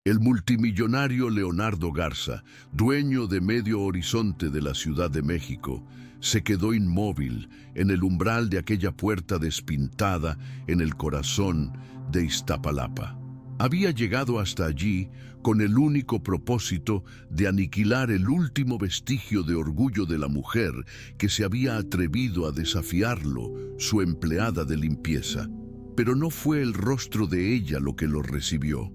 El multimillonario Leonardo Garza, dueño de Medio Horizonte de la Ciudad de México, se quedó inmóvil en el umbral de aquella puerta despintada en el corazón de Iztapalapa. Había llegado hasta allí con el único propósito de aniquilar el último vestigio de orgullo de la mujer que se había atrevido a desafiarlo, su empleada de limpieza. Pero no fue el rostro de ella lo que lo recibió.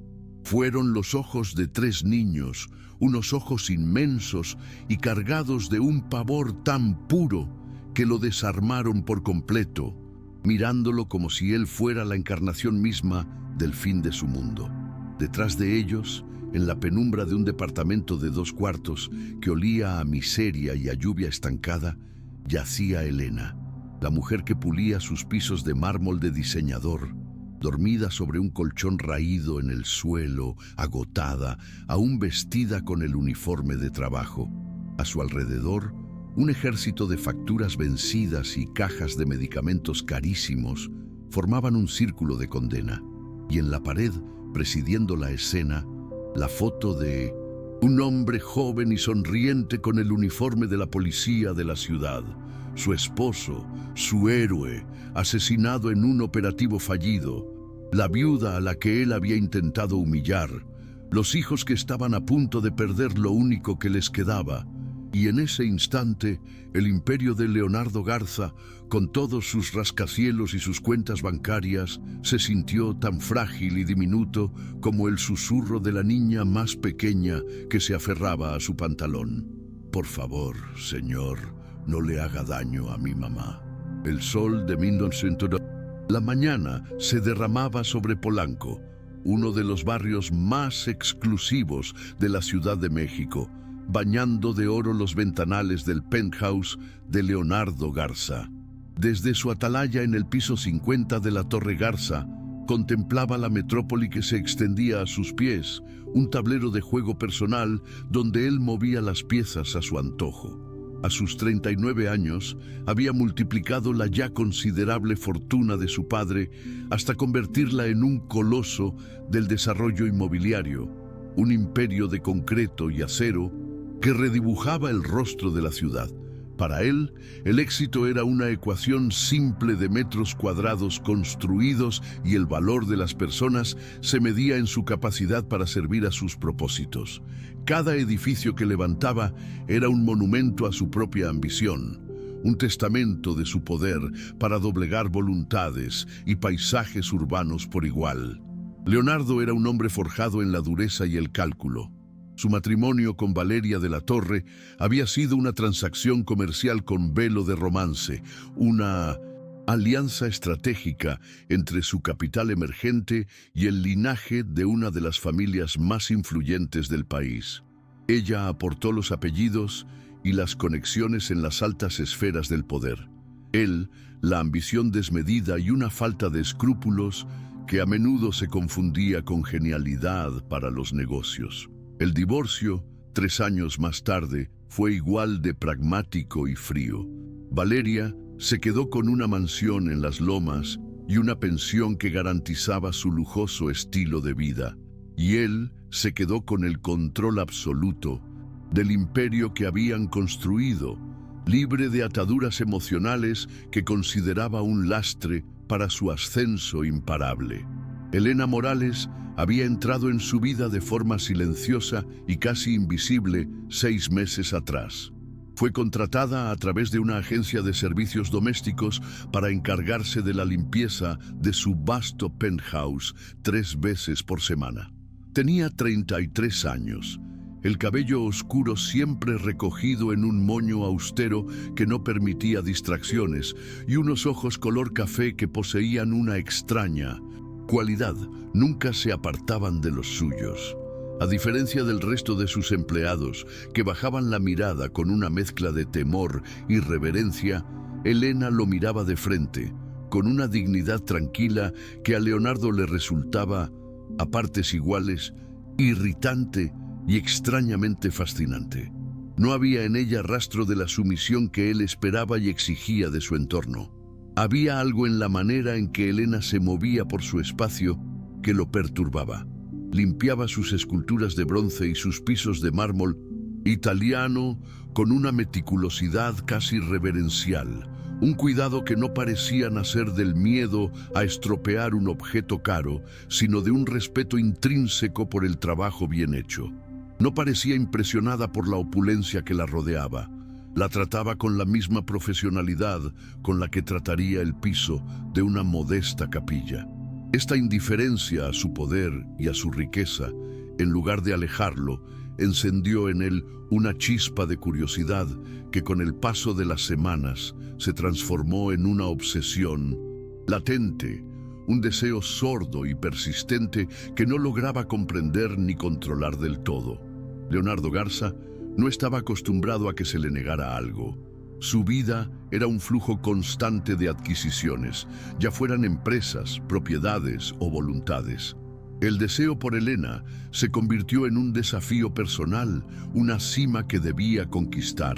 Fueron los ojos de 3 niños, unos ojos inmensos y cargados de un pavor tan puro que lo desarmaron por completo, mirándolo como si él fuera la encarnación misma del fin de su mundo. Detrás de ellos, en la penumbra de un departamento de 2 cuartos que olía a miseria y a lluvia estancada, yacía Elena, la mujer que pulía sus pisos de mármol de diseñador, dormida sobre un colchón raído en el suelo, agotada, aún vestida con el uniforme de trabajo. A su alrededor, un ejército de facturas vencidas y cajas de medicamentos carísimos formaban un círculo de condena. Y en la pared, presidiendo la escena, la foto de un hombre joven y sonriente con el uniforme de la policía de la ciudad, su esposo, su héroe, asesinado en un operativo fallido, la viuda a la que él había intentado humillar, los hijos que estaban a punto de perder lo único que les quedaba. Y en ese instante, el imperio de Leonardo Garza, con todos sus rascacielos y sus cuentas bancarias, se sintió tan frágil y diminuto como el susurro de la niña más pequeña que se aferraba a su pantalón. Por favor, señor, no le haga daño a mi mamá. El sol de 1900. La mañana se derramaba sobre Polanco, uno de los barrios más exclusivos de la Ciudad de México, bañando de oro los ventanales del penthouse de Leonardo Garza. Desde su atalaya en el piso 50 de la Torre Garza, contemplaba la metrópoli que se extendía a sus pies, un tablero de juego personal donde él movía las piezas a su antojo. A sus 39 años, había multiplicado la ya considerable fortuna de su padre hasta convertirla en un coloso del desarrollo inmobiliario, un imperio de concreto y acero que redibujaba el rostro de la ciudad. Para él, el éxito era una ecuación simple de metros cuadrados construidos y el valor de las personas se medía en su capacidad para servir a sus propósitos. Cada edificio que levantaba era un monumento a su propia ambición, un testamento de su poder para doblegar voluntades y paisajes urbanos por igual. Leonardo era un hombre forjado en la dureza y el cálculo. Su matrimonio con Valeria de la Torre había sido una transacción comercial con velo de romance, una alianza estratégica entre su capital emergente y el linaje de una de las familias más influyentes del país. Ella aportó los apellidos y las conexiones en las altas esferas del poder. Él, la ambición desmedida y una falta de escrúpulos que a menudo se confundía con genialidad para los negocios. El divorcio, 3 años más tarde, fue igual de pragmático y frío. Valeria se quedó con una mansión en las Lomas y una pensión que garantizaba su lujoso estilo de vida. Y él se quedó con el control absoluto del imperio que habían construido, libre de ataduras emocionales que consideraba un lastre para su ascenso imparable. Elena Morales había entrado en su vida de forma silenciosa y casi invisible 6 meses atrás. Fue contratada a través de una agencia de servicios domésticos para encargarse de la limpieza de su vasto penthouse 3 veces por semana. Tenía 33 años, el cabello oscuro siempre recogido en un moño austero que no permitía distracciones y unos ojos color café que poseían una extraña cualidad, nunca se apartaban de los suyos. A diferencia del resto de sus empleados, que bajaban la mirada con una mezcla de temor y reverencia, Elena lo miraba de frente, con una dignidad tranquila que a Leonardo le resultaba, a partes iguales, irritante y extrañamente fascinante. No había en ella rastro de la sumisión que él esperaba y exigía de su entorno. Había algo en la manera en que Elena se movía por su espacio que lo perturbaba. limpiaba sus esculturas de bronce y sus pisos de mármol italiano con una meticulosidad casi reverencial, un cuidado que no parecía nacer del miedo a estropear un objeto caro, sino de un respeto intrínseco por el trabajo bien hecho. No parecía impresionada por la opulencia que la rodeaba. La trataba con la misma profesionalidad con la que trataría el piso de una modesta capilla. Esta indiferencia a su poder y a su riqueza, en lugar de alejarlo, encendió en él una chispa de curiosidad que con el paso de las semanas se transformó en una obsesión latente, un deseo sordo y persistente que no lograba comprender ni controlar del todo. Leonardo Garza no estaba acostumbrado a que se le negara algo. Su vida era un flujo constante de adquisiciones, ya fueran empresas, propiedades o voluntades. El deseo por Elena se convirtió en un desafío personal, una cima que debía conquistar.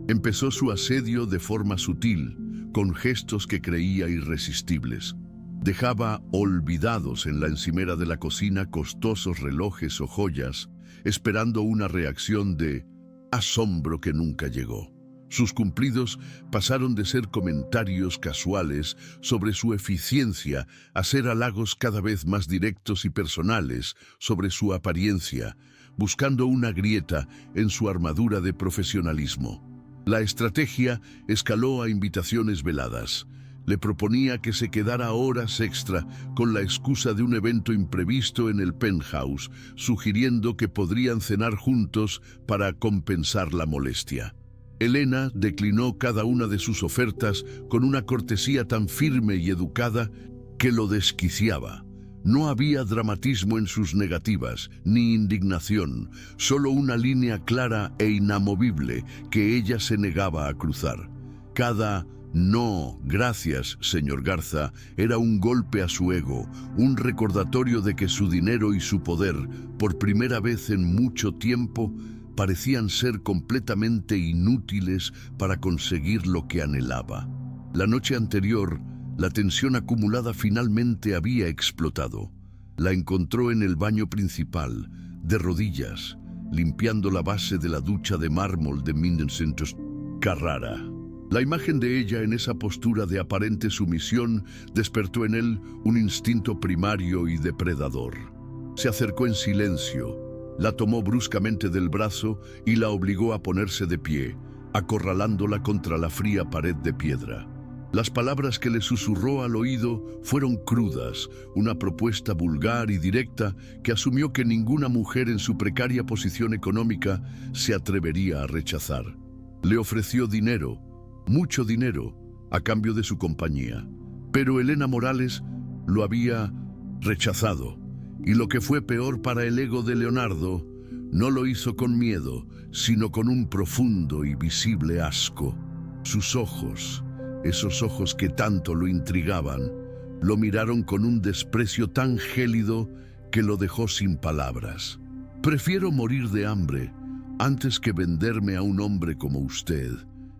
Empezó su asedio de forma sutil, con gestos que creía irresistibles. Dejaba olvidados en la encimera de la cocina costosos relojes o joyas, esperando una reacción de asombro que nunca llegó. Sus cumplidos pasaron de ser comentarios casuales sobre su eficiencia a ser halagos cada vez más directos y personales sobre su apariencia, buscando una grieta en su armadura de profesionalismo. La estrategia escaló a invitaciones veladas. Le proponía que se quedara horas extra con la excusa de un evento imprevisto en el penthouse, sugiriendo que podrían cenar juntos para compensar la molestia. Elena declinó cada una de sus ofertas con una cortesía tan firme y educada que lo desquiciaba. No había dramatismo en sus negativas, ni indignación, solo una línea clara e inamovible que ella se negaba a cruzar. Cada "no, gracias, señor Garza" era un golpe a su ego, un recordatorio de que su dinero y su poder, por primera vez en mucho tiempo, parecían ser completamente inútiles para conseguir lo que anhelaba. La noche anterior, la tensión acumulada finalmente había explotado. La encontró en el baño principal, de rodillas, limpiando la base de la ducha de mármol de Vincent Carrara. La imagen de ella en esa postura de aparente sumisión despertó en él un instinto primario y depredador. Se acercó en silencio, la tomó bruscamente del brazo y la obligó a ponerse de pie, acorralándola contra la fría pared de piedra. Las palabras que le susurró al oído fueron crudas, una propuesta vulgar y directa que asumió que ninguna mujer en su precaria posición económica se atrevería a rechazar. Le ofreció dinero, mucho dinero, a cambio de su compañía, pero Elena Morales lo había rechazado. Y lo que fue peor para el ego de Leonardo, no lo hizo con miedo, sino con un profundo y visible asco. Sus ojos, esos ojos que tanto lo intrigaban, lo miraron con un desprecio tan gélido que lo dejó sin palabras. «Prefiero morir de hambre antes que venderme a un hombre como usted»,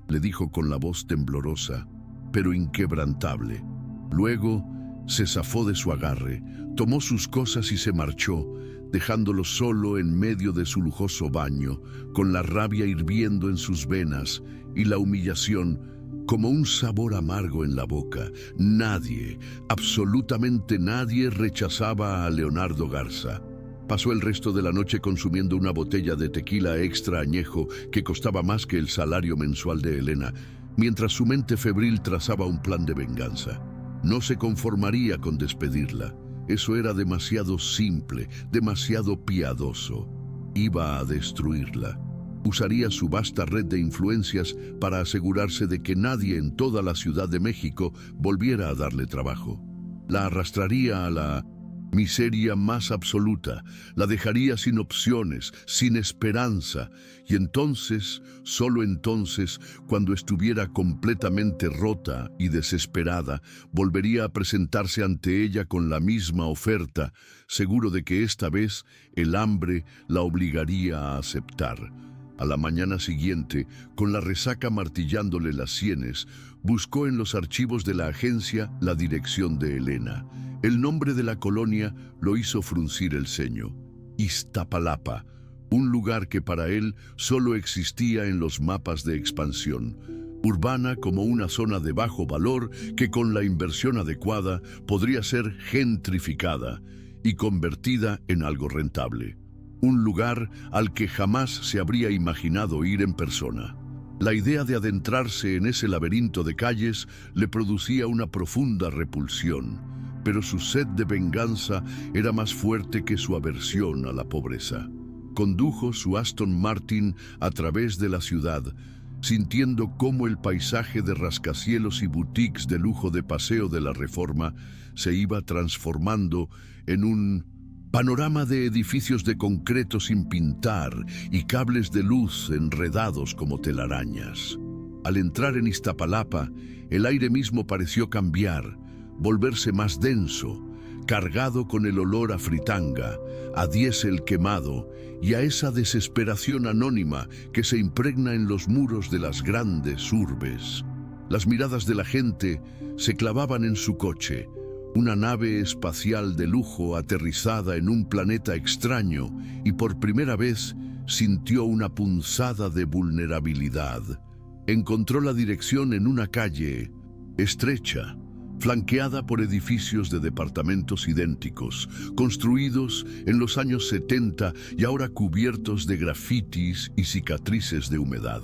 le dijo con la voz temblorosa, pero inquebrantable. Luego se zafó de su agarre, tomó sus cosas y se marchó, dejándolo solo en medio de su lujoso baño, con la rabia hirviendo en sus venas y la humillación como un sabor amargo en la boca. Nadie, absolutamente nadie, rechazaba a Leonardo Garza. Pasó el resto de la noche consumiendo una botella de tequila extra añejo que costaba más que el salario mensual de Elena, mientras su mente febril trazaba un plan de venganza. No se conformaría con despedirla. Eso era demasiado simple, demasiado piadoso. Iba a destruirla. Usaría su vasta red de influencias para asegurarse de que nadie en toda la Ciudad de México volviera a darle trabajo. La arrastraría a la miseria más absoluta, la dejaría sin opciones, sin esperanza, y entonces, solo entonces, cuando estuviera completamente rota y desesperada, volvería a presentarse ante ella con la misma oferta, seguro de que esta vez el hambre la obligaría a aceptar. A la mañana siguiente, con la resaca martillándole las sienes, buscó en los archivos de la agencia la dirección de Elena. El nombre de la colonia lo hizo fruncir el ceño. Iztapalapa, un lugar que para él solo existía en los mapas de expansión, urbana como una zona de bajo valor que con la inversión adecuada podría ser gentrificada y convertida en algo rentable. Un lugar al que jamás se habría imaginado ir en persona. La idea de adentrarse en ese laberinto de calles le producía una profunda repulsión, pero su sed de venganza era más fuerte que su aversión a la pobreza. Condujo su Aston Martin a través de la ciudad, sintiendo cómo el paisaje de rascacielos y boutiques de lujo de Paseo de la Reforma se iba transformando en un panorama de edificios de concreto sin pintar y cables de luz enredados como telarañas. Al entrar en Iztapalapa, el aire mismo pareció cambiar, volverse más denso, cargado con el olor a fritanga, a diésel quemado y a esa desesperación anónima que se impregna en los muros de las grandes urbes. Las miradas de la gente se clavaban en su coche, una nave espacial de lujo aterrizada en un planeta extraño, y por primera vez sintió una punzada de vulnerabilidad. Encontró la dirección en una calle estrecha, flanqueada por edificios de departamentos idénticos, construidos en los años 70 y ahora cubiertos de grafitis y cicatrices de humedad.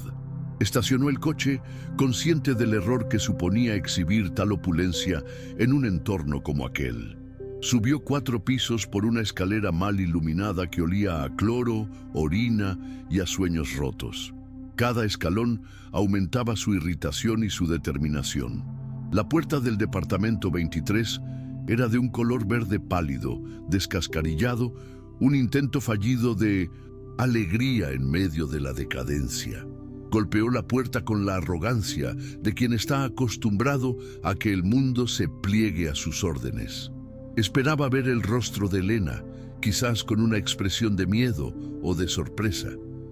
Estacionó el coche, consciente del error que suponía exhibir tal opulencia en un entorno como aquel. Subió 4 pisos por una escalera mal iluminada que olía a cloro, orina y a sueños rotos. Cada escalón aumentaba su irritación y su determinación. La puerta del departamento 23 era de un color verde pálido, descascarillado, un intento fallido de alegría en medio de la decadencia. Golpeó la puerta con la arrogancia de quien está acostumbrado a que el mundo se pliegue a sus órdenes. Esperaba ver el rostro de Elena, quizás con una expresión de miedo o de sorpresa.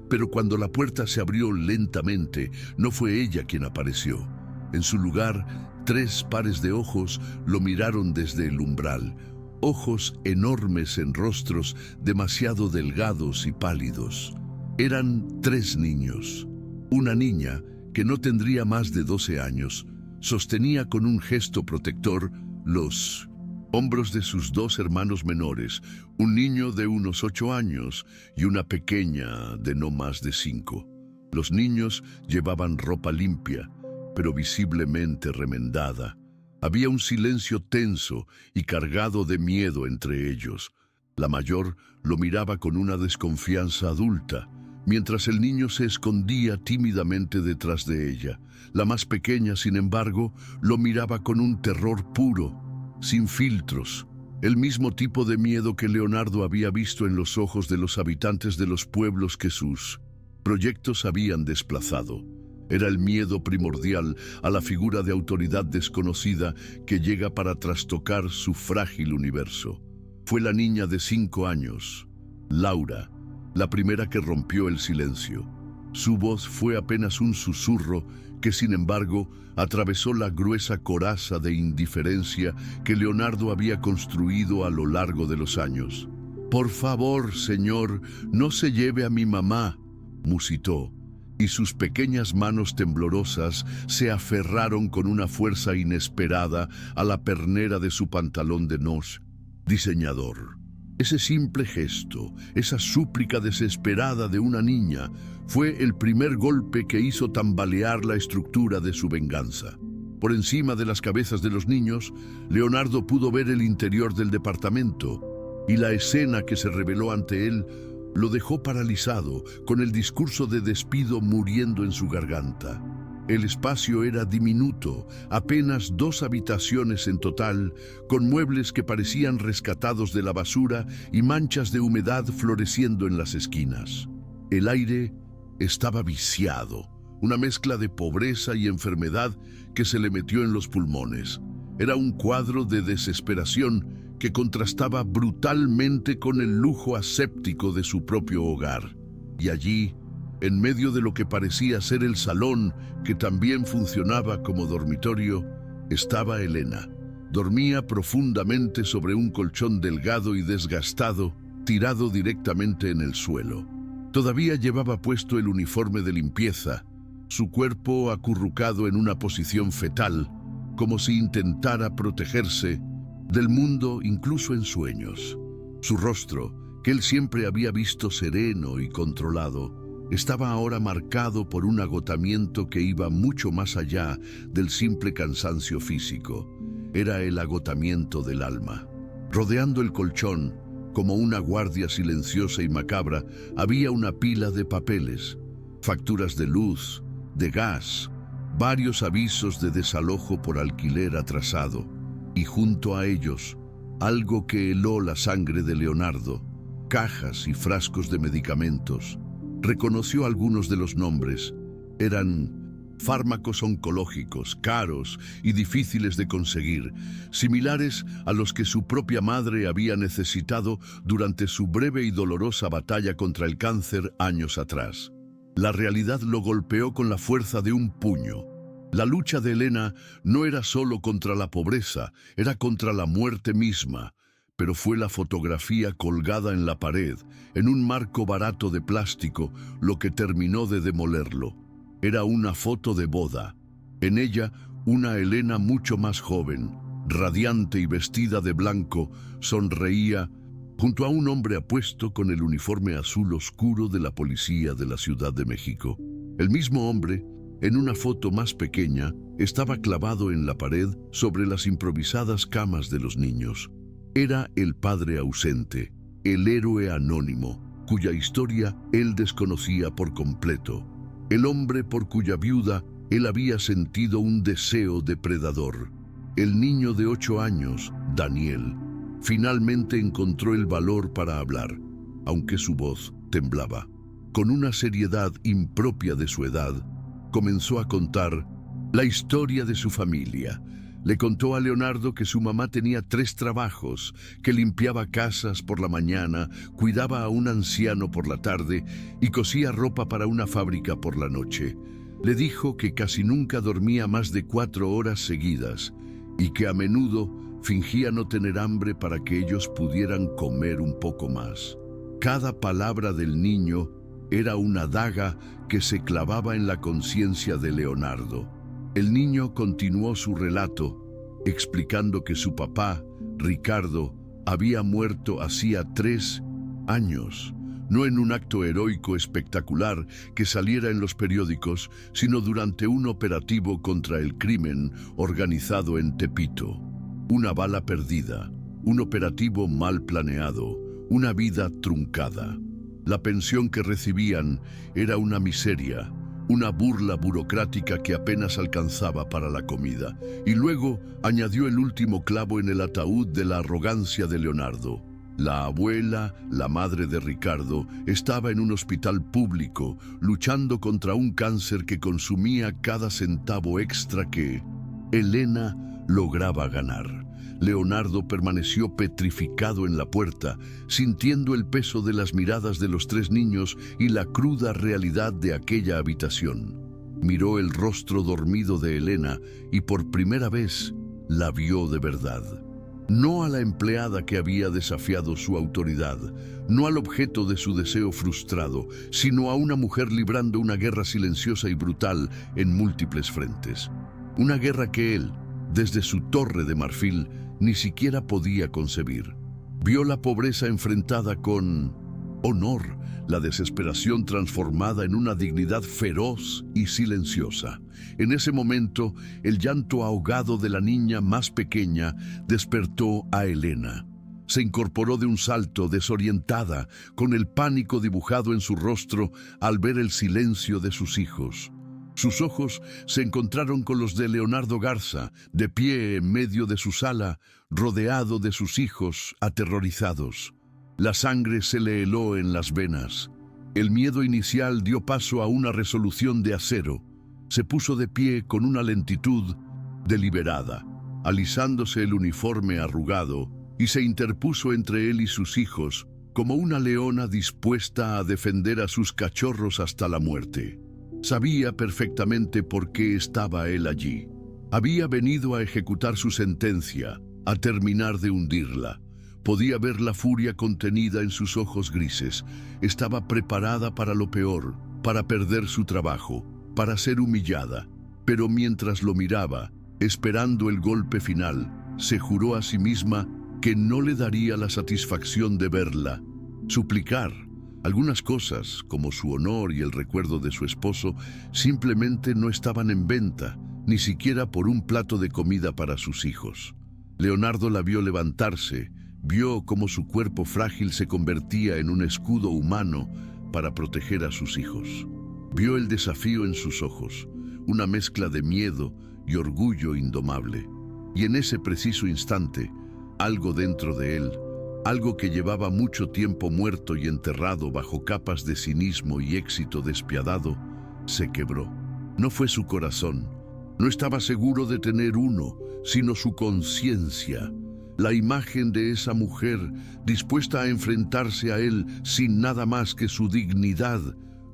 Pero cuando la puerta se abrió lentamente, no fue ella quien apareció. En su lugar, 3 pares de ojos lo miraron desde el umbral, ojos enormes en rostros demasiado delgados y pálidos. Eran 3 niños. Una niña, que no tendría más de 12 años, sostenía con un gesto protector los hombros de sus 2 hermanos menores, un niño de unos 8 años y una pequeña de no más de 5. Los niños llevaban ropa limpia, pero visiblemente remendada. Había un silencio tenso y cargado de miedo entre ellos. La mayor lo miraba con una desconfianza adulta, mientras el niño se escondía tímidamente detrás de ella. La más pequeña, sin embargo, lo miraba con un terror puro, sin filtros, el mismo tipo de miedo que Leonardo había visto en los ojos de los habitantes de los pueblos que sus proyectos habían desplazado. Era el miedo primordial a la figura de autoridad desconocida que llega para trastocar su frágil universo. Fue la niña de 5 años, Laura, la primera que rompió el silencio. Su voz fue apenas un susurro que, sin embargo, atravesó la gruesa coraza de indiferencia que Leonardo había construido a lo largo de los años. «Por favor, señor, no se lleve a mi mamá», musitó, y sus pequeñas manos temblorosas se aferraron con una fuerza inesperada a la pernera de su pantalón de noche. Diseñador. Ese simple gesto, esa súplica desesperada de una niña, fue el primer golpe que hizo tambalear la estructura de su venganza. Por encima de las cabezas de los niños, Leonardo pudo ver el interior del departamento, y la escena que se reveló ante él lo dejó paralizado, con el discurso de despido muriendo en su garganta. El espacio era diminuto, apenas 2 habitaciones en total, con muebles que parecían rescatados de la basura y manchas de humedad floreciendo en las esquinas. El aire estaba viciado, una mezcla de pobreza y enfermedad que se le metió en los pulmones. Era un cuadro de desesperación que contrastaba brutalmente con el lujo aséptico de su propio hogar. Y allí, en medio de lo que parecía ser el salón, que también funcionaba como dormitorio, estaba Elena, Dormía profundamente sobre un colchón delgado y desgastado, tirado directamente en el suelo. Todavía llevaba puesto el uniforme de limpieza, su cuerpo acurrucado en una posición fetal, como si intentara protegerse del mundo incluso en sueños. Su rostro, que él siempre había visto sereno y controlado, estaba ahora marcado por un agotamiento que iba mucho más allá del simple cansancio físico. Era el agotamiento del alma. Rodeando el colchón, como una guardia silenciosa y macabra, había una pila de papeles, facturas de luz, de gas, varios avisos de desalojo por alquiler atrasado, y junto a ellos, algo que heló la sangre de Leonardo, cajas y frascos de medicamentos. Reconoció algunos de los nombres. Eran fármacos oncológicos, caros y difíciles de conseguir, similares a los que su propia madre había necesitado durante su breve y dolorosa batalla contra el cáncer años atrás. La realidad lo golpeó con la fuerza de un puño. La lucha de Elena no era solo contra la pobreza, era contra la muerte misma. Pero fue la fotografía colgada en la pared, en un marco barato de plástico, lo que terminó de demolerlo. Era una foto de boda. En ella, una Elena mucho más joven, radiante y vestida de blanco, sonreía junto a un hombre apuesto con el uniforme azul oscuro de la policía de la Ciudad de México. El mismo hombre, en una foto más pequeña, estaba clavado en la pared sobre las improvisadas camas de los niños. Era el padre ausente, el héroe anónimo, cuya historia él desconocía por completo. El hombre por cuya viuda él había sentido un deseo depredador. El niño de 8 años, Daniel, finalmente encontró el valor para hablar, aunque su voz temblaba. Con una seriedad impropia de su edad, comenzó a contar la historia de su familia. Le contó a Leonardo que su mamá tenía 3 trabajos, que limpiaba casas por la mañana, cuidaba a un anciano por la tarde y cosía ropa para una fábrica por la noche. Le dijo que casi nunca dormía más de 4 horas seguidas y que a menudo fingía no tener hambre para que ellos pudieran comer un poco más. Cada palabra del niño era una daga que se clavaba en la conciencia de Leonardo. El niño continuó su relato, explicando que su papá, Ricardo, había muerto hacía 3 años, no en un acto heroico espectacular que saliera en los periódicos, sino durante un operativo contra el crimen organizado en Tepito. Una bala perdida, un operativo mal planeado, una vida truncada. La pensión que recibían era una miseria, una burla burocrática que apenas alcanzaba para la comida. Y luego añadió el último clavo en el ataúd de la arrogancia de Leonardo. La abuela, la madre de Ricardo, estaba en un hospital público, luchando contra un cáncer que consumía cada centavo extra que Elena lograba ganar. Leonardo permaneció petrificado en la puerta, sintiendo el peso de las miradas de los 3 niños y la cruda realidad de aquella habitación. Miró el rostro dormido de Elena y por primera vez la vio de verdad. No a la empleada que había desafiado su autoridad, no al objeto de su deseo frustrado, sino a una mujer librando una guerra silenciosa y brutal en múltiples frentes. Una guerra que él, desde su torre de marfil, ni siquiera podía concebir. Vio la pobreza enfrentada con honor, la desesperación transformada en una dignidad feroz y silenciosa. En ese momento, el llanto ahogado de la niña más pequeña despertó a Elena. Se incorporó de un salto, desorientada, con el pánico dibujado en su rostro al ver el silencio de sus hijos. Sus ojos se encontraron con los de Leonardo Garza, de pie en medio de su sala, rodeado de sus hijos, aterrorizados. La sangre se le heló en las venas. El miedo inicial dio paso a una resolución de acero. Se puso de pie con una lentitud deliberada, alisándose el uniforme arrugado, y se interpuso entre él y sus hijos, como una leona dispuesta a defender a sus cachorros hasta la muerte. Sabía perfectamente por qué estaba él allí. Había venido a ejecutar su sentencia, a terminar de hundirla. Podía ver la furia contenida en sus ojos grises. Estaba preparada para lo peor, para perder su trabajo, para ser humillada. Pero mientras lo miraba, esperando el golpe final, se juró a sí misma que no le daría la satisfacción de verla suplicar. Algunas cosas, como su honor y el recuerdo de su esposo, simplemente no estaban en venta, ni siquiera por un plato de comida para sus hijos. Leonardo la vio levantarse, vio cómo su cuerpo frágil se convertía en un escudo humano para proteger a sus hijos. Vio el desafío en sus ojos, una mezcla de miedo y orgullo indomable. Y en ese preciso instante, algo dentro de él, algo que llevaba mucho tiempo muerto y enterrado bajo capas de cinismo y éxito despiadado, se quebró. No fue su corazón, no estaba seguro de tener uno, sino su conciencia. La imagen de esa mujer dispuesta a enfrentarse a él sin nada más que su dignidad,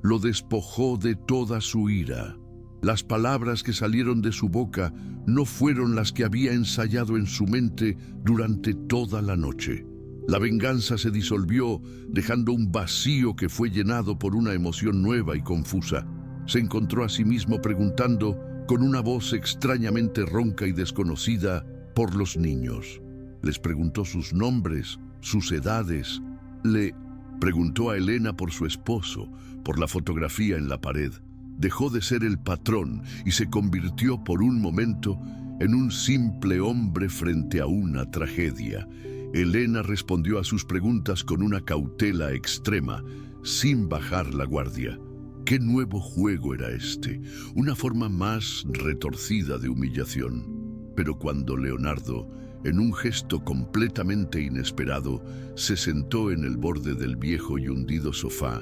lo despojó de toda su ira. Las palabras que salieron de su boca no fueron las que había ensayado en su mente durante toda la noche. La venganza se disolvió, dejando un vacío que fue llenado por una emoción nueva y confusa. Se encontró a sí mismo preguntando, con una voz extrañamente ronca y desconocida, por los niños. Les preguntó sus nombres, sus edades. Le preguntó a Elena por su esposo, por la fotografía en la pared. Dejó de ser el patrón y se convirtió por un momento en un simple hombre frente a una tragedia. Elena respondió a sus preguntas con una cautela extrema, sin bajar la guardia. ¿Qué nuevo juego era este? Una forma más retorcida de humillación. Pero cuando Leonardo, en un gesto completamente inesperado, se sentó en el borde del viejo y hundido sofá,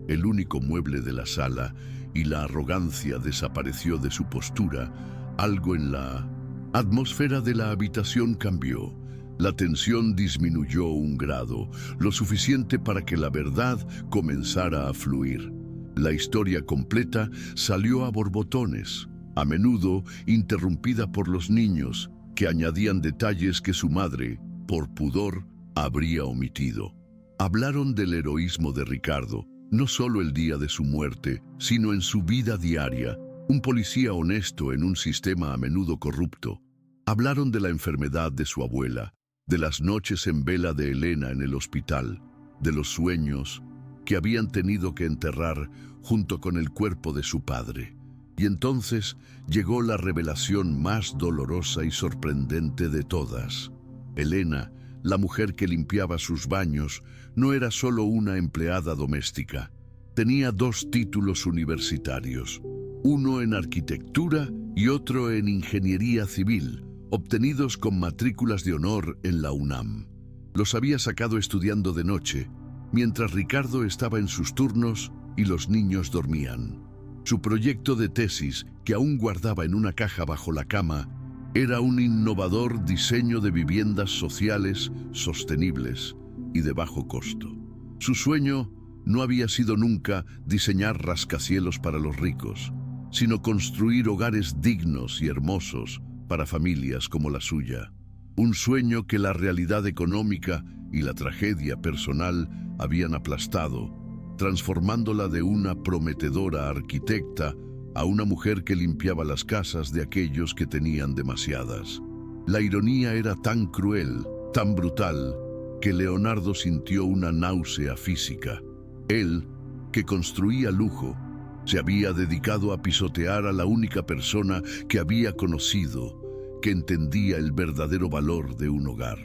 el único mueble de la sala, y la arrogancia desapareció de su postura, algo en la atmósfera de la habitación cambió. La tensión disminuyó un grado, lo suficiente para que la verdad comenzara a fluir. La historia completa salió a borbotones, a menudo interrumpida por los niños, que añadían detalles que su madre, por pudor, habría omitido. Hablaron del heroísmo de Ricardo, no solo el día de su muerte, sino en su vida diaria, un policía honesto en un sistema a menudo corrupto. Hablaron de la enfermedad de su abuela, de las noches en vela de Elena en el hospital, de los sueños que habían tenido que enterrar junto con el cuerpo de su padre. Y entonces llegó la revelación más dolorosa y sorprendente de todas. Elena, la mujer que limpiaba sus baños, no era solo una empleada doméstica. Tenía 2 títulos universitarios, uno en arquitectura y otro en ingeniería civil, obtenidos con matrículas de honor en la UNAM. Los había sacado estudiando de noche, mientras Ricardo estaba en sus turnos y los niños dormían. Su proyecto de tesis, que aún guardaba en una caja bajo la cama, era un innovador diseño de viviendas sociales, sostenibles y de bajo costo. Su sueño no había sido nunca diseñar rascacielos para los ricos, sino construir hogares dignos y hermosos para familias como la suya. Un sueño que la realidad económica y la tragedia personal habían aplastado, transformándola de una prometedora arquitecta a una mujer que limpiaba las casas de aquellos que tenían demasiadas. La ironía era tan cruel, tan brutal, que Leonardo sintió una náusea física. Él, que construía lujo, se había dedicado a pisotear a la única persona que había conocido, que entendía el verdadero valor de un hogar.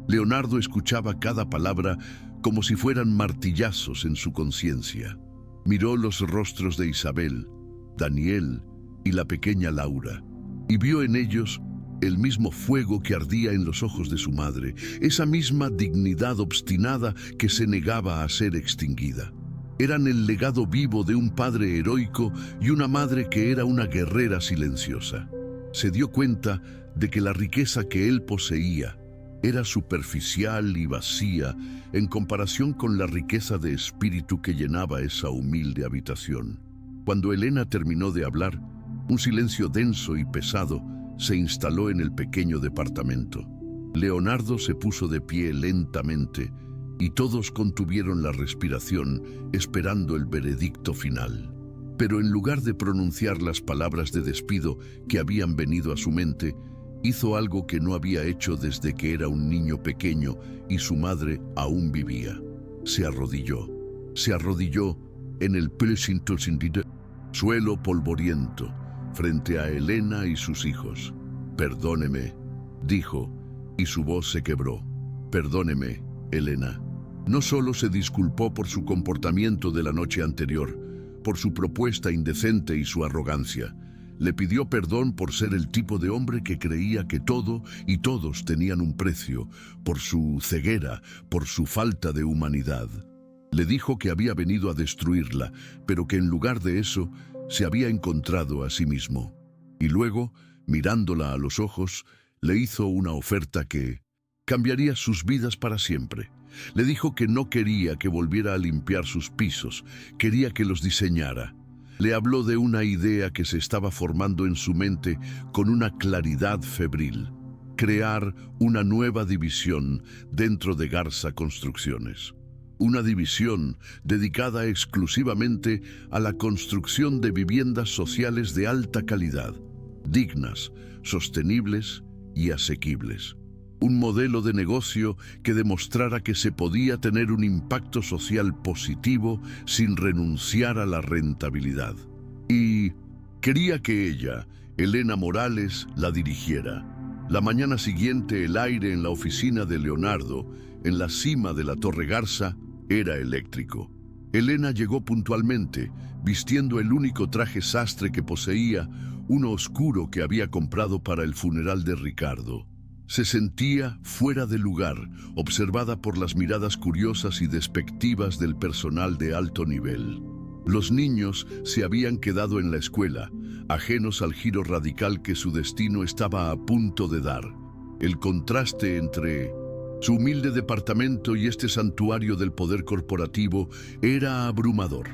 Leonardo escuchaba cada palabra como si fueran martillazos en su conciencia. Miró los rostros de Isabel, Daniel y la pequeña Laura, y vio en ellos el mismo fuego que ardía en los ojos de su madre, esa misma dignidad obstinada que se negaba a ser extinguida. Eran el legado vivo de un padre heroico y una madre que era una guerrera silenciosa. Se dio cuenta de que la riqueza que él poseía era superficial y vacía en comparación con la riqueza de espíritu que llenaba esa humilde habitación. Cuando Elena terminó de hablar, un silencio denso y pesado se instaló en el pequeño departamento. Leonardo se puso de pie lentamente y todos contuvieron la respiración esperando el veredicto final. Pero en lugar de pronunciar las palabras de despido que habían venido a su mente, hizo algo que no había hecho desde que era un niño pequeño y su madre aún vivía. Se arrodilló. Se arrodilló en el suelo polvoriento, frente a Elena y sus hijos. «Perdóneme», dijo, y su voz se quebró. «Perdóneme, Elena». No solo se disculpó por su comportamiento de la noche anterior, por su propuesta indecente y su arrogancia. Le pidió perdón por ser el tipo de hombre que creía que todo y todos tenían un precio, por su ceguera, por su falta de humanidad. Le dijo que había venido a destruirla, pero que en lugar de eso, se había encontrado a sí mismo. Y luego, mirándola a los ojos, le hizo una oferta que cambiaría sus vidas para siempre. Le dijo que no quería que volviera a limpiar sus pisos, quería que los diseñara. Le habló de una idea que se estaba formando en su mente con una claridad febril: crear una nueva división dentro de Garza Construcciones. Una división dedicada exclusivamente a la construcción de viviendas sociales de alta calidad, dignas, sostenibles y asequibles. Un modelo de negocio que demostrara que se podía tener un impacto social positivo sin renunciar a la rentabilidad. Y quería que ella, Elena Morales, la dirigiera. La mañana siguiente, el aire en la oficina de Leonardo, en la cima de la Torre Garza, era eléctrico. Elena llegó puntualmente, vistiendo el único traje sastre que poseía, uno oscuro que había comprado para el funeral de Ricardo. Se sentía fuera de lugar, observada por las miradas curiosas y despectivas del personal de alto nivel. Los niños se habían quedado en la escuela, ajenos al giro radical que su destino estaba a punto de dar. El contraste entre su humilde departamento y este santuario del poder corporativo era abrumador.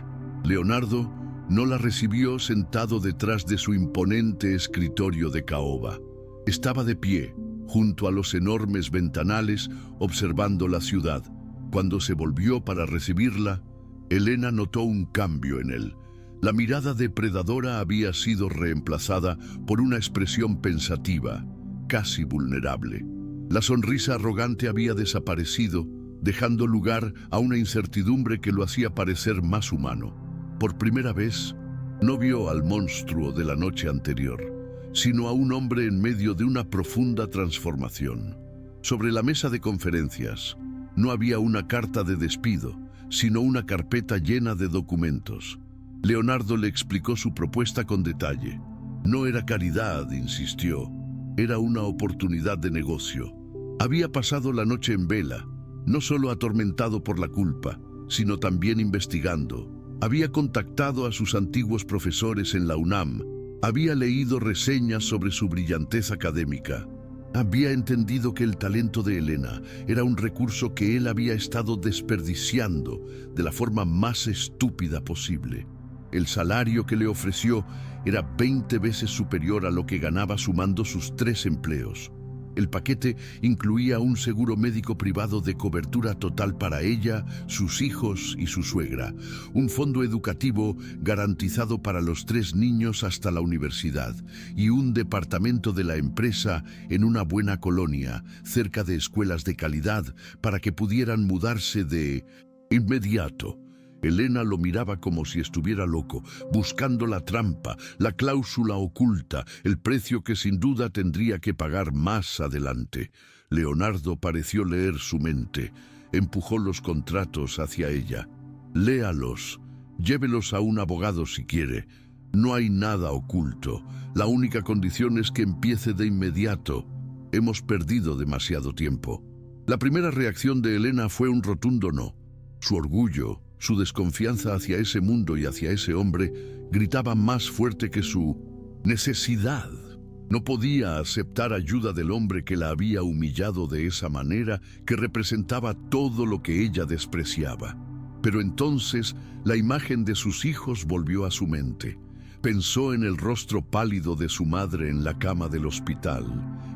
Leonardo no la recibió sentado detrás de su imponente escritorio de caoba. Estaba de pie, junto a los enormes ventanales, observando la ciudad. Cuando se volvió para recibirla, Elena notó un cambio en él. La mirada depredadora había sido reemplazada por una expresión pensativa, casi vulnerable. La sonrisa arrogante había desaparecido, dejando lugar a una incertidumbre que lo hacía parecer más humano. Por primera vez, no vio al monstruo de la noche anterior, sino a un hombre en medio de una profunda transformación. Sobre la mesa de conferencias no había una carta de despido, sino una carpeta llena de documentos. Leonardo le explicó su propuesta con detalle. No era caridad, insistió, era una oportunidad de negocio. Había pasado la noche en vela, no solo atormentado por la culpa, sino también investigando. Había contactado a sus antiguos profesores en la UNAM, había leído reseñas sobre su brillantez académica. Había entendido que el talento de Elena era un recurso que él había estado desperdiciando de la forma más estúpida posible. El salario que le ofreció era 20 veces superior a lo que ganaba sumando sus 3 empleos. El paquete incluía un seguro médico privado de cobertura total para ella, sus hijos y su suegra, un fondo educativo garantizado para los 3 niños hasta la universidad y un departamento de la empresa en una buena colonia, cerca de escuelas de calidad, para que pudieran mudarse de inmediato. Elena lo miraba como si estuviera loco, buscando la trampa, la cláusula oculta, el precio que sin duda tendría que pagar más adelante. Leonardo pareció leer su mente. Empujó los contratos hacia ella. Léalos. Llévelos a un abogado si quiere. No hay nada oculto. La única condición es que empiece de inmediato. Hemos perdido demasiado tiempo. La primera reacción de Elena fue un rotundo no. Su orgullo, su desconfianza hacia ese mundo y hacia ese hombre gritaba más fuerte que su necesidad. No podía aceptar ayuda del hombre que la había humillado de esa manera, que representaba todo lo que ella despreciaba. Pero entonces la imagen de sus hijos volvió a su mente. Pensó en el rostro pálido de su madre en la cama del hospital,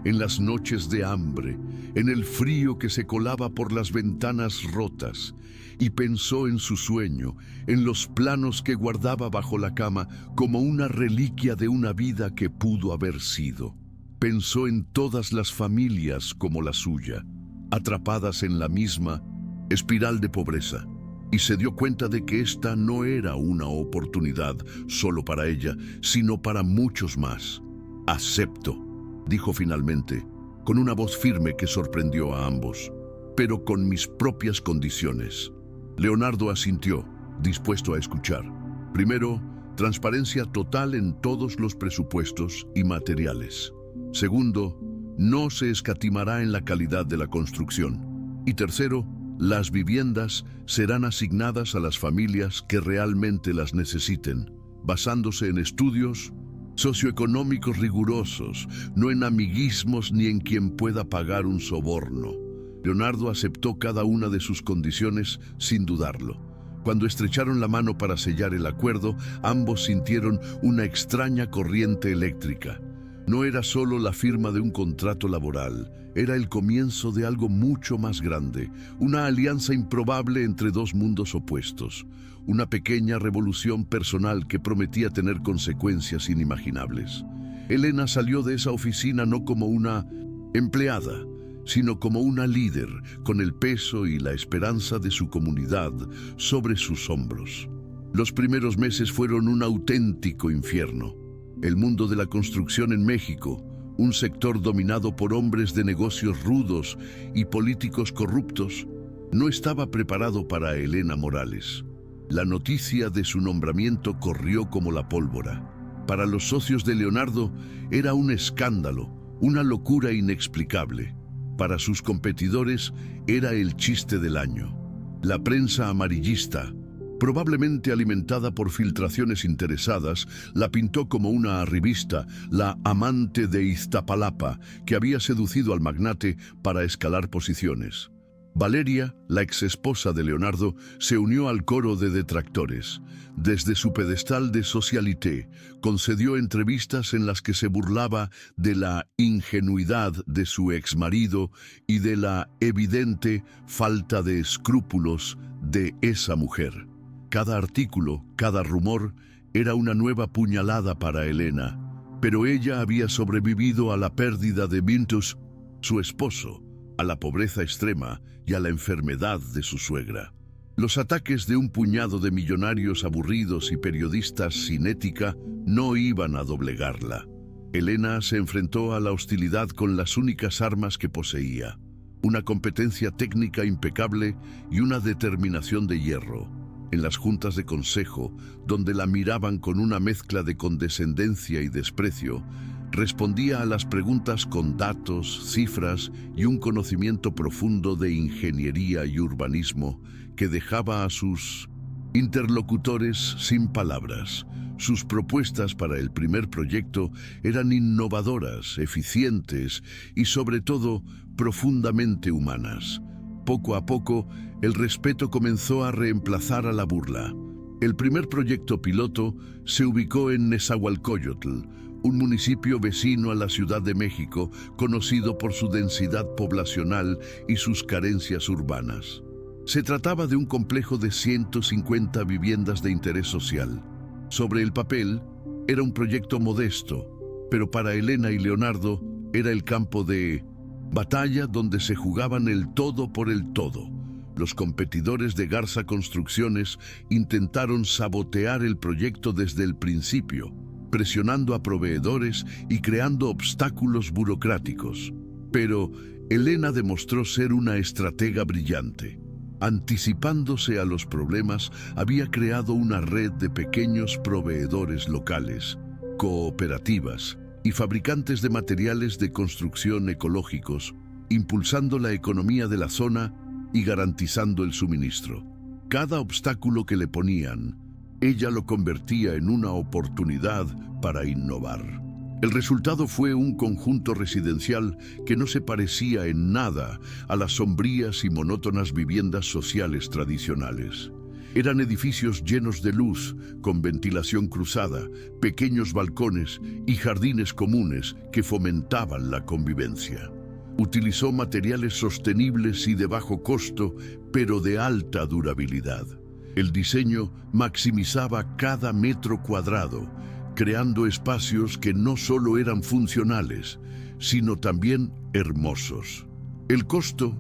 en las noches de hambre, en el frío que se colaba por las ventanas rotas, y pensó en su sueño, en los planos que guardaba bajo la cama como una reliquia de una vida que pudo haber sido. Pensó en todas las familias como la suya, atrapadas en la misma espiral de pobreza, y se dio cuenta de que esta no era una oportunidad solo para ella, sino para muchos más. «Acepto», dijo finalmente, con una voz firme que sorprendió a ambos, «pero con mis propias condiciones». Leonardo asintió, dispuesto a escuchar. Primero, transparencia total en todos los presupuestos y materiales. Segundo, no se escatimará en la calidad de la construcción. Y tercero, las viviendas serán asignadas a las familias que realmente las necesiten, basándose en estudios socioeconómicos rigurosos, no en amiguismos ni en quien pueda pagar un soborno. Leonardo aceptó cada una de sus condiciones sin dudarlo. Cuando estrecharon la mano para sellar el acuerdo, ambos sintieron una extraña corriente eléctrica. No era solo la firma de un contrato laboral, era el comienzo de algo mucho más grande, una alianza improbable entre dos mundos opuestos, una pequeña revolución personal que prometía tener consecuencias inimaginables. Elena salió de esa oficina no como una empleada, sino como una líder, con el peso y la esperanza de su comunidad sobre sus hombros. Los primeros meses fueron un auténtico infierno. El mundo de la construcción en México, un sector dominado por hombres de negocios rudos y políticos corruptos, no estaba preparado para Elena Morales. La noticia de su nombramiento corrió como la pólvora. Para los socios de Leonardo era un escándalo, una locura inexplicable. Para sus competidores era el chiste del año. La prensa amarillista, probablemente alimentada por filtraciones interesadas, la pintó como una arribista, la amante de Iztapalapa, que había seducido al magnate para escalar posiciones. Valeria, la exesposa de Leonardo, se unió al coro de detractores. Desde su pedestal de socialité, concedió entrevistas en las que se burlaba de la ingenuidad de su exmarido y de la evidente falta de escrúpulos de esa mujer. Cada artículo, cada rumor, era una nueva puñalada para Elena, pero ella había sobrevivido a la pérdida de Mintus, su esposo, a la pobreza extrema y a la enfermedad de su suegra. Los ataques de un puñado de millonarios aburridos y periodistas sin ética no iban a doblegarla. Elena se enfrentó a la hostilidad con las únicas armas que poseía, una competencia técnica impecable y una determinación de hierro. En las juntas de consejo, donde la miraban con una mezcla de condescendencia y desprecio, respondía a las preguntas con datos, cifras y un conocimiento profundo de ingeniería y urbanismo que dejaba a sus interlocutores sin palabras. Sus propuestas para el primer proyecto eran innovadoras, eficientes y, sobre todo, profundamente humanas. Poco a poco, el respeto comenzó a reemplazar a la burla. El primer proyecto piloto se ubicó en Nezahualcóyotl, un municipio vecino a la Ciudad de México, conocido por su densidad poblacional y sus carencias urbanas. Se trataba de un complejo de 150 viviendas de interés social. Sobre el papel, era un proyecto modesto, pero para Elena y Leonardo era el campo de batalla donde se jugaban el todo por el todo. Los competidores de Garza Construcciones intentaron sabotear el proyecto desde el principio, presionando a proveedores y creando obstáculos burocráticos. Pero Elena demostró ser una estratega brillante. Anticipándose a los problemas, había creado una red de pequeños proveedores locales, cooperativas y fabricantes de materiales de construcción ecológicos, impulsando la economía de la zona y garantizando el suministro. Cada obstáculo que le ponían, ella lo convertía en una oportunidad para innovar. El resultado fue un conjunto residencial que no se parecía en nada a las sombrías y monótonas viviendas sociales tradicionales. Eran edificios llenos de luz, con ventilación cruzada, pequeños balcones y jardines comunes que fomentaban la convivencia. Utilizó materiales sostenibles y de bajo costo, pero de alta durabilidad. El diseño maximizaba cada metro cuadrado, creando espacios que no solo eran funcionales, sino también hermosos. El costo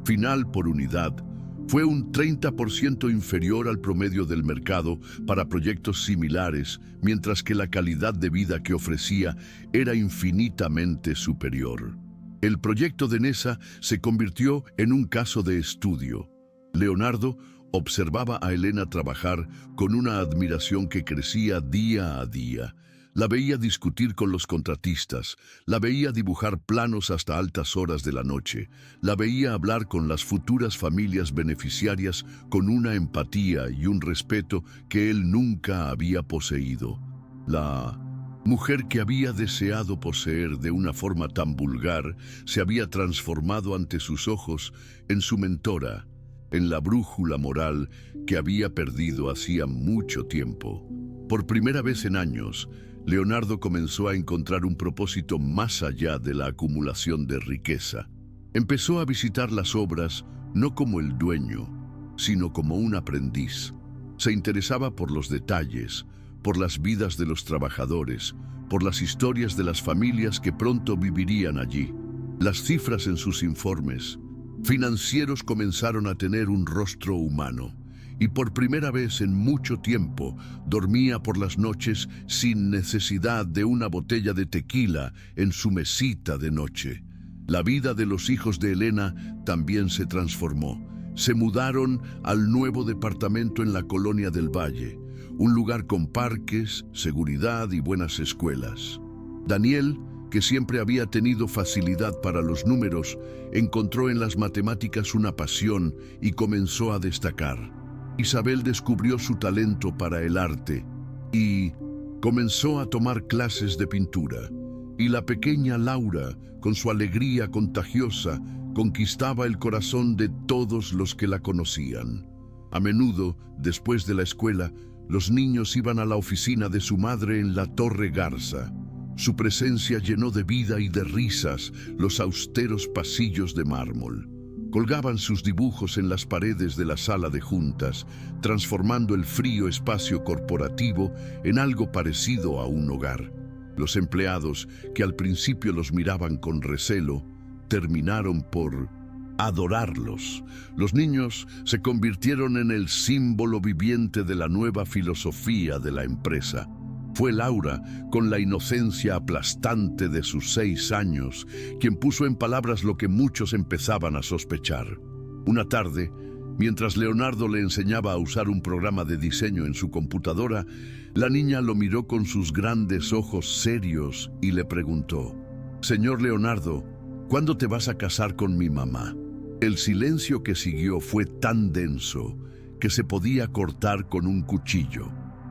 final por unidad fue un 30% inferior al promedio del mercado para proyectos similares, mientras que la calidad de vida que ofrecía era infinitamente superior. El proyecto de Nesa se convirtió en un caso de estudio. Leonardo observaba a Elena trabajar con una admiración que crecía día a día. La veía discutir con los contratistas, la veía dibujar planos hasta altas horas de la noche, la veía hablar con las futuras familias beneficiarias con una empatía y un respeto que él nunca había poseído. La mujer que había deseado poseer de una forma tan vulgar se había transformado ante sus ojos en su mentora, en la brújula moral que había perdido hacía mucho tiempo. Por primera vez en años, Leonardo comenzó a encontrar un propósito más allá de la acumulación de riqueza. Empezó a visitar las obras no como el dueño, sino como un aprendiz. Se interesaba por los detalles, por las vidas de los trabajadores, por las historias de las familias que pronto vivirían allí. Las cifras en sus informes financieros comenzaron a tener un rostro humano. Y por primera vez en mucho tiempo dormía por las noches sin necesidad de una botella de tequila en su mesita de noche. La vida de los hijos de Elena también se transformó. Se mudaron al nuevo departamento en la Colonia del Valle, un lugar con parques, seguridad y buenas escuelas. Daniel, que siempre había tenido facilidad para los números, encontró en las matemáticas una pasión y comenzó a destacar. Isabel descubrió su talento para el arte y comenzó a tomar clases de pintura. Y la pequeña Laura, con su alegría contagiosa, conquistaba el corazón de todos los que la conocían. A menudo, después de la escuela, los niños iban a la oficina de su madre en la Torre Garza. Su presencia llenó de vida y de risas los austeros pasillos de mármol. Colgaban sus dibujos en las paredes de la sala de juntas, transformando el frío espacio corporativo en algo parecido a un hogar. Los empleados, que al principio los miraban con recelo, terminaron por adorarlos. Los niños se convirtieron en el símbolo viviente de la nueva filosofía de la empresa. Fue Laura, con la inocencia aplastante de sus 6 años, quien puso en palabras lo que muchos empezaban a sospechar. Una tarde, mientras Leonardo le enseñaba a usar un programa de diseño en su computadora, la niña lo miró con sus grandes ojos serios y le preguntó: «Señor Leonardo, ¿cuándo te vas a casar con mi mamá?». El silencio que siguió fue tan denso que se podía cortar con un cuchillo.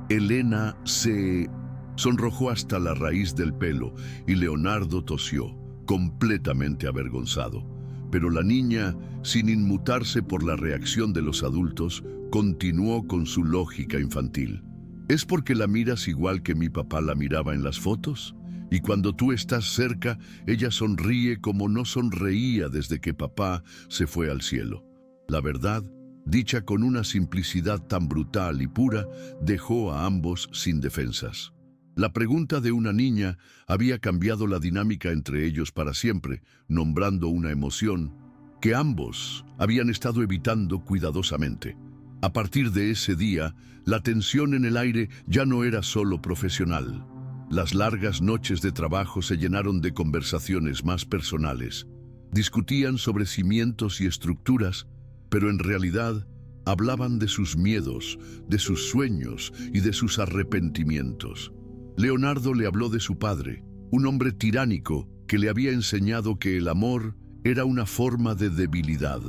Elena se sonrojó hasta la raíz del pelo y Leonardo tosió, completamente avergonzado. Pero la niña, sin inmutarse por la reacción de los adultos, continuó con su lógica infantil. ¿Es porque la miras igual que mi papá la miraba en las fotos? Y cuando tú estás cerca, ella sonríe como no sonreía desde que papá se fue al cielo. La verdad, dicha con una simplicidad tan brutal y pura, dejó a ambos sin defensas. La pregunta de una niña había cambiado la dinámica entre ellos para siempre, nombrando una emoción que ambos habían estado evitando cuidadosamente. A partir de ese día, la tensión en el aire ya no era solo profesional. Las largas noches de trabajo se llenaron de conversaciones más personales. Discutían sobre cimientos y estructuras, pero en realidad hablaban de sus miedos, de sus sueños y de sus arrepentimientos. Leonardo le habló de su padre, un hombre tiránico que le había enseñado que el amor era una forma de debilidad.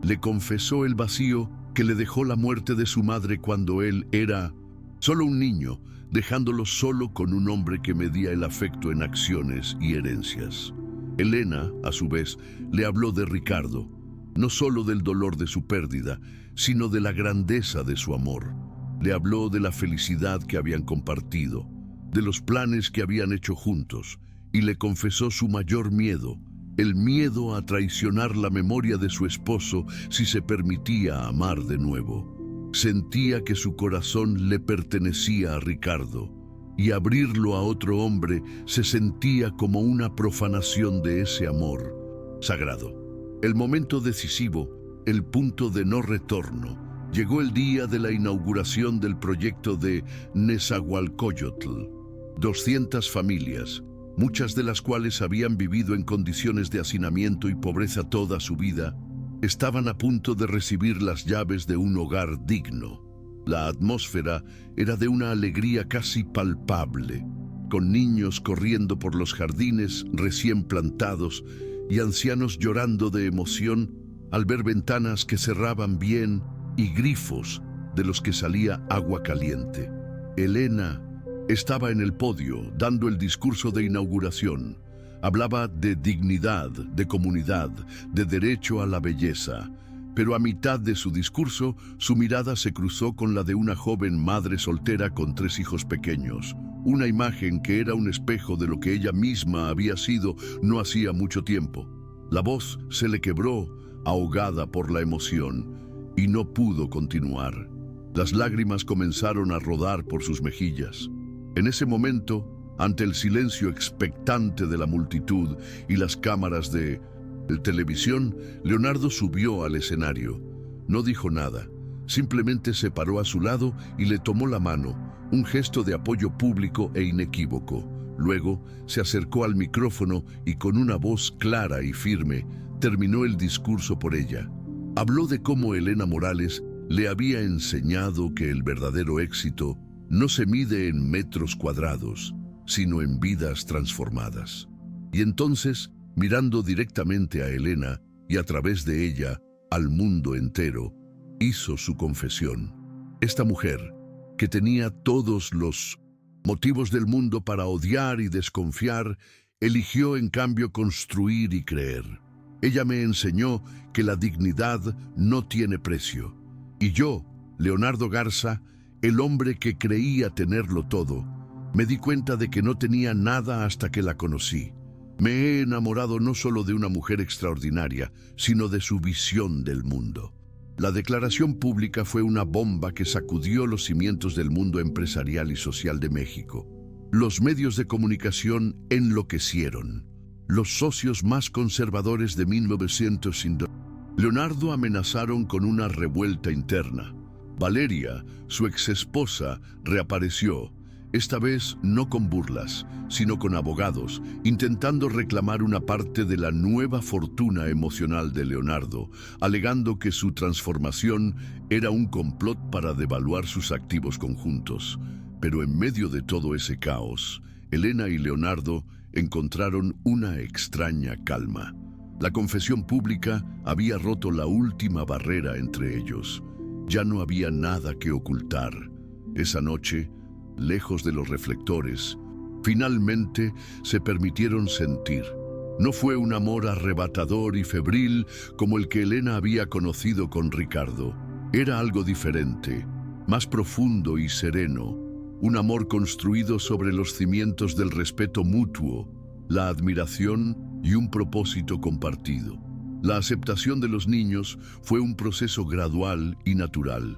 Le confesó el vacío que le dejó la muerte de su madre cuando él era solo un niño, dejándolo solo con un hombre que medía el afecto en acciones y herencias. Elena, a su vez, le habló de Ricardo. no solo del dolor de su pérdida, sino de la grandeza de su amor. Le habló de la felicidad que habían compartido, de los planes que habían hecho juntos, y le confesó su mayor miedo, el miedo a traicionar la memoria de su esposo si se permitía amar de nuevo. Sentía que su corazón le pertenecía a Ricardo, y abrirlo a otro hombre se sentía como una profanación de ese amor sagrado. El momento decisivo, el punto de no retorno, llegó el día de la inauguración del proyecto de Nezahualcóyotl. 200 familias, muchas de las cuales habían vivido en condiciones de hacinamiento y pobreza toda su vida, estaban a punto de recibir las llaves de un hogar digno. La atmósfera era de una alegría casi palpable, con niños corriendo por los jardines recién plantados y ancianos llorando de emoción al ver ventanas que cerraban bien y grifos de los que salía agua caliente. Elena estaba en el podio dando el discurso de inauguración. Hablaba de dignidad, de comunidad, de derecho a la belleza. Pero a mitad de su discurso, su mirada se cruzó con la de una joven madre soltera con 3 hijos pequeños. Una imagen que era un espejo de lo que ella misma había sido no hacía mucho tiempo. La voz se le quebró, ahogada por la emoción, y no pudo continuar. Las lágrimas comenzaron a rodar por sus mejillas. En ese momento, ante el silencio expectante de la multitud y las cámaras de televisión, Leonardo subió al escenario. No dijo nada, simplemente se paró a su lado y le tomó la mano, un gesto de apoyo público e inequívoco. Luego se acercó al micrófono y con una voz clara y firme terminó el discurso por ella. Habló de cómo Elena Morales le había enseñado que el verdadero éxito no se mide en metros cuadrados, sino en vidas transformadas. Y entonces, mirando directamente a Elena y a través de ella al mundo entero, hizo su confesión. Esta mujer, que tenía todos los motivos del mundo para odiar y desconfiar, eligió en cambio construir y creer. Ella me enseñó que la dignidad no tiene precio. Y yo, Leonardo Garza, el hombre que creía tenerlo todo, me di cuenta de que no tenía nada hasta que la conocí. Me he enamorado no solo de una mujer extraordinaria, sino de su visión del mundo. La declaración pública fue una bomba que sacudió los cimientos del mundo empresarial y social de México. Los medios de comunicación enloquecieron. Los socios más conservadores de 1950. Leonardo amenazaron con una revuelta interna. Valeria, su exesposa, reapareció, esta vez no con burlas, sino con abogados, intentando reclamar una parte de la nueva fortuna emocional de Leonardo, alegando que su transformación era un complot para devaluar sus activos conjuntos. Pero en medio de todo ese caos, Elena y Leonardo encontraron una extraña calma. La confesión pública había roto la última barrera entre ellos. Ya no había nada que ocultar. Esa noche, lejos de los reflectores, finalmente se permitieron sentir. No fue un amor arrebatador y febril como el que Elena había conocido con Ricardo. Era algo diferente, más profundo y sereno. Un amor construido sobre los cimientos del respeto mutuo, la admiración y un propósito compartido. La aceptación de los niños fue un proceso gradual y natural.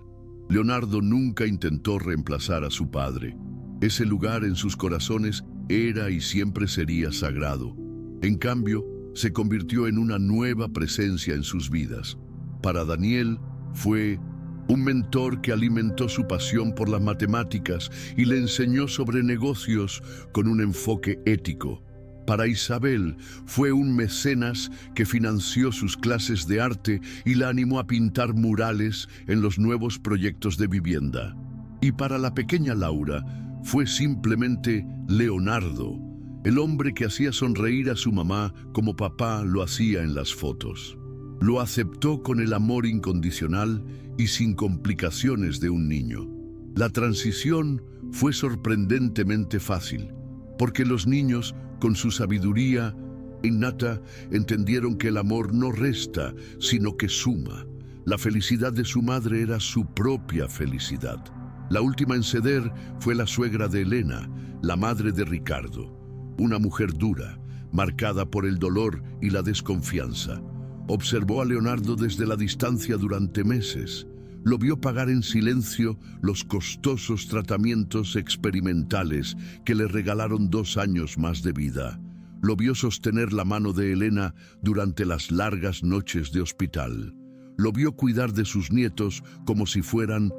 Leonardo nunca intentó reemplazar a su padre. Ese lugar en sus corazones era y siempre sería sagrado. En cambio, se convirtió en una nueva presencia en sus vidas. Para Daniel, fue un mentor que alimentó su pasión por las matemáticas y le enseñó sobre negocios con un enfoque ético. Para Isabel, fue un mecenas que financió sus clases de arte y la animó a pintar murales en los nuevos proyectos de vivienda. Y para la pequeña Laura, fue simplemente Leonardo, el hombre que hacía sonreír a su mamá como papá lo hacía en las fotos. Lo aceptó con el amor incondicional y sin complicaciones de un niño. La transición fue sorprendentemente fácil, porque los niños, con su sabiduría, Innata entendieron que el amor no resta, sino que suma. La felicidad de su madre era su propia felicidad. La última en ceder fue la suegra de Elena, la madre de Ricardo, una mujer dura, marcada por el dolor y la desconfianza. Observó a Leonardo desde la distancia durante meses. Lo vio pagar en silencio los costosos tratamientos experimentales que le regalaron 2 años más de vida. Lo vio sostener la mano de Elena durante las largas noches de hospital. Lo vio cuidar de sus nietos como si fueran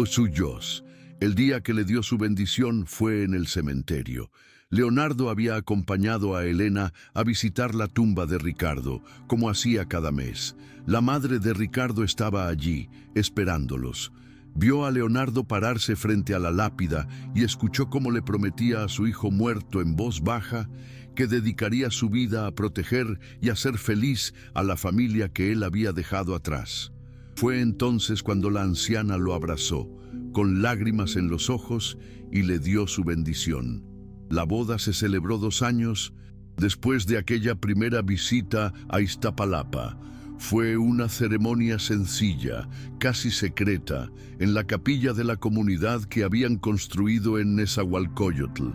suyos. El día que le dio su bendición fue en el cementerio. Leonardo había acompañado a Elena a visitar la tumba de Ricardo, como hacía cada mes. La madre de Ricardo estaba allí, esperándolos. Vio a Leonardo pararse frente a la lápida y escuchó cómo le prometía a su hijo muerto en voz baja que dedicaría su vida a proteger y a hacer feliz a la familia que él había dejado atrás. Fue entonces cuando la anciana lo abrazó, con lágrimas en los ojos, y le dio su bendición. La boda se celebró 2 años después de aquella primera visita a Iztapalapa. Fue una ceremonia sencilla, casi secreta, en la capilla de la comunidad que habían construido en Nezahualcóyotl.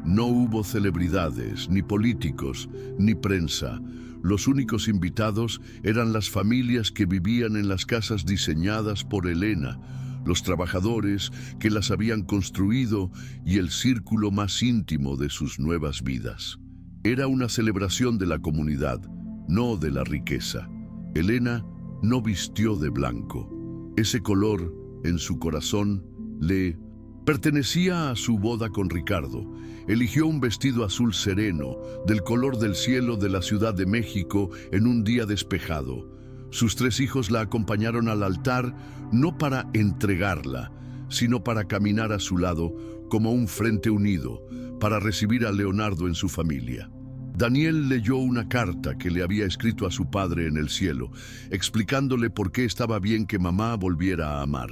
No hubo celebridades, ni políticos, ni prensa. Los únicos invitados eran las familias que vivían en las casas diseñadas por Elena, los trabajadores que las habían construido y el círculo más íntimo de sus nuevas vidas. Era una celebración de la comunidad, no de la riqueza. Elena no vistió de blanco. Ese color, en su corazón, le pertenecía a su boda con Ricardo. Eligió un vestido azul sereno, del color del cielo de la Ciudad de México, en un día despejado. Sus 3 hijos la acompañaron al altar, no para entregarla, sino para caminar a su lado como un frente unido, para recibir a Leonardo en su familia. Daniel leyó una carta que le había escrito a su padre en el cielo, explicándole por qué estaba bien que mamá volviera a amar.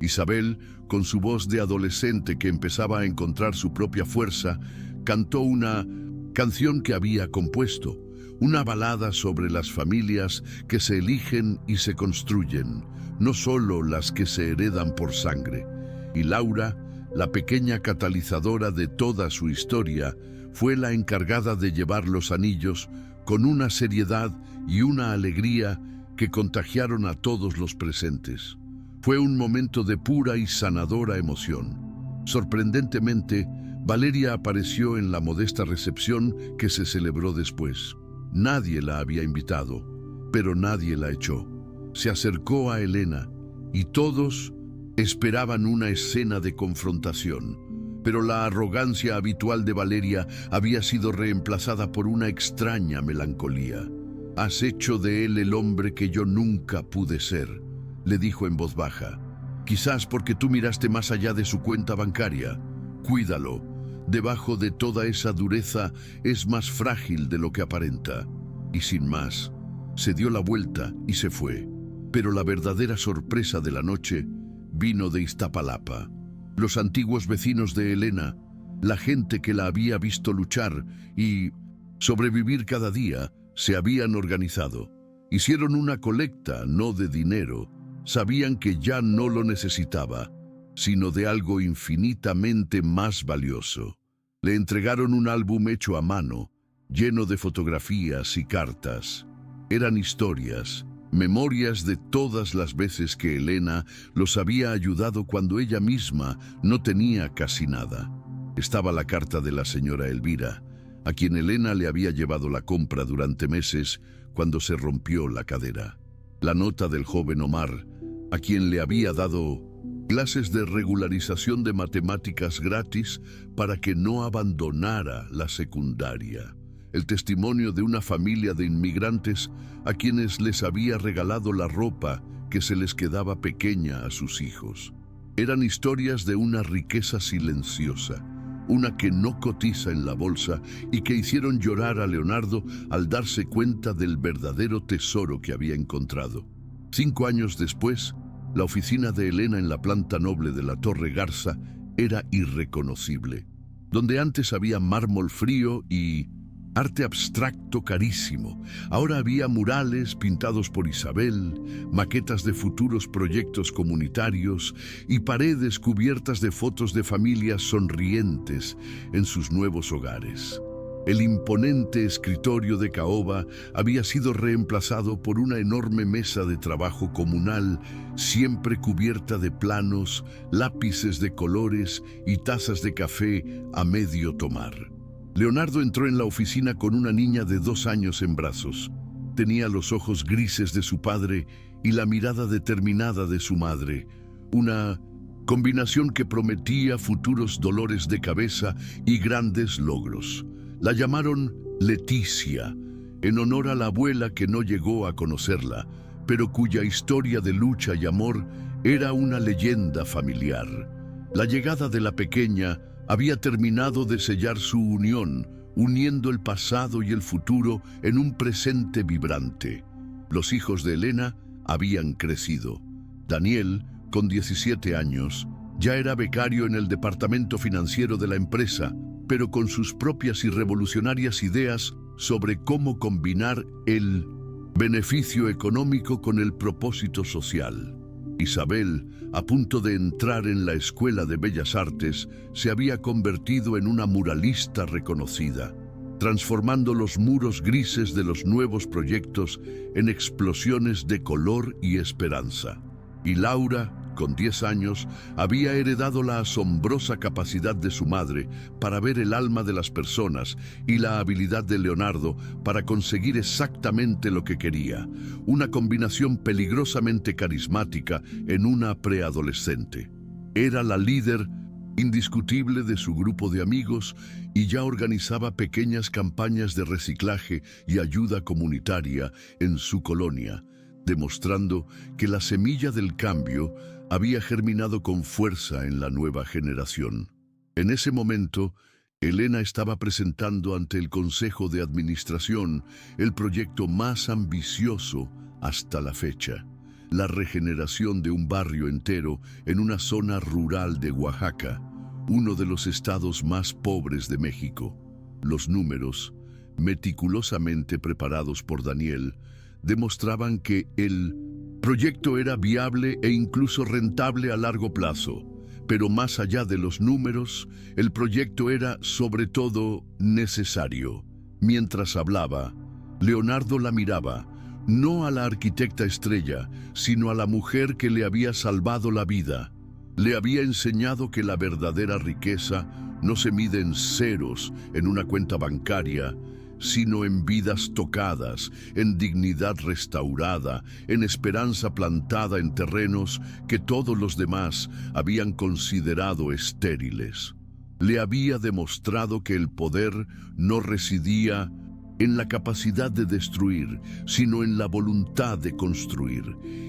Isabel, con su voz de adolescente que empezaba a encontrar su propia fuerza, cantó una canción que había compuesto, una balada sobre las familias que se eligen y se construyen, no solo las que se heredan por sangre. Y Laura, la pequeña catalizadora de toda su historia, fue la encargada de llevar los anillos con una seriedad y una alegría que contagiaron a todos los presentes. Fue un momento de pura y sanadora emoción. Sorprendentemente, Valeria apareció en la modesta recepción que se celebró después. Nadie la había invitado, pero nadie la echó. Se acercó a Elena y todos esperaban una escena de confrontación, pero la arrogancia habitual de Valeria había sido reemplazada por una extraña melancolía. «Has hecho de él el hombre que yo nunca pude ser», le dijo en voz baja. «Quizás porque tú miraste más allá de su cuenta bancaria. Cuídalo. Debajo de toda esa dureza es más frágil de lo que aparenta». Y sin más, se dio la vuelta y se fue. Pero la verdadera sorpresa de la noche vino de Iztapalapa. Los antiguos vecinos de Elena, la gente que la había visto luchar y sobrevivir cada día, se habían organizado. Hicieron una colecta, no de dinero. Sabían que ya no lo necesitaba, sino de algo infinitamente más valioso. Le entregaron un álbum hecho a mano, lleno de fotografías y cartas. Eran historias, memorias de todas las veces que Elena los había ayudado cuando ella misma no tenía casi nada. Estaba la carta de la señora Elvira, a quien Elena le había llevado la compra durante meses cuando se rompió la cadera. La nota del joven Omar, a quien le había dado clases de regularización de matemáticas gratis para que no abandonara la secundaria. El testimonio de una familia de inmigrantes a quienes les había regalado la ropa que se les quedaba pequeña a sus hijos. Eran historias de una riqueza silenciosa, una que no cotiza en la bolsa y que hicieron llorar a Leonardo al darse cuenta del verdadero tesoro que había encontrado. 5 años después, la oficina de Elena en la planta noble de la Torre Garza era irreconocible. Donde antes había mármol frío y arte abstracto carísimo. Ahora había murales pintados por Isabel, maquetas de futuros proyectos comunitarios y paredes cubiertas de fotos de familias sonrientes en sus nuevos hogares. El imponente escritorio de caoba había sido reemplazado por una enorme mesa de trabajo comunal, siempre cubierta de planos, lápices de colores y tazas de café a medio tomar. Leonardo entró en la oficina con una niña de 2 años en brazos. Tenía los ojos grises de su padre y la mirada determinada de su madre, una combinación que prometía futuros dolores de cabeza y grandes logros. La llamaron Leticia, en honor a la abuela que no llegó a conocerla, pero cuya historia de lucha y amor era una leyenda familiar. La llegada de la pequeña había terminado de sellar su unión, uniendo el pasado y el futuro en un presente vibrante. Los hijos de Elena habían crecido. Daniel, con 17 años, ya era becario en el departamento financiero de la empresa, pero con sus propias y revolucionarias ideas sobre cómo combinar el beneficio económico con el propósito social. Isabel, a punto de entrar en la Escuela de Bellas Artes, se había convertido en una muralista reconocida, transformando los muros grises de los nuevos proyectos en explosiones de color y esperanza. Y Laura, con 10 años, había heredado la asombrosa capacidad de su madre para ver el alma de las personas y la habilidad de Leonardo para conseguir exactamente lo que quería, una combinación peligrosamente carismática en una preadolescente. Era la líder indiscutible de su grupo de amigos y ya organizaba pequeñas campañas de reciclaje y ayuda comunitaria en su colonia, demostrando que la semilla del cambio había germinado con fuerza en la nueva generación. En ese momento, Elena estaba presentando ante el Consejo de Administración el proyecto más ambicioso hasta la fecha: la regeneración de un barrio entero en una zona rural de Oaxaca, uno de los estados más pobres de México. Los números, meticulosamente preparados por Daniel, demostraban que el proyecto era viable e incluso rentable a largo plazo. Pero más allá de los números, el proyecto era sobre todo necesario. Mientras hablaba, Leonardo la miraba, no a la arquitecta estrella, sino a la mujer que le había salvado la vida. Le había enseñado que la verdadera riqueza no se mide en ceros en una cuenta bancaria, sino en vidas tocadas, en dignidad restaurada, en esperanza plantada en terrenos que todos los demás habían considerado estériles. Le había demostrado que el poder no residía en la capacidad de destruir, sino en la voluntad de construir,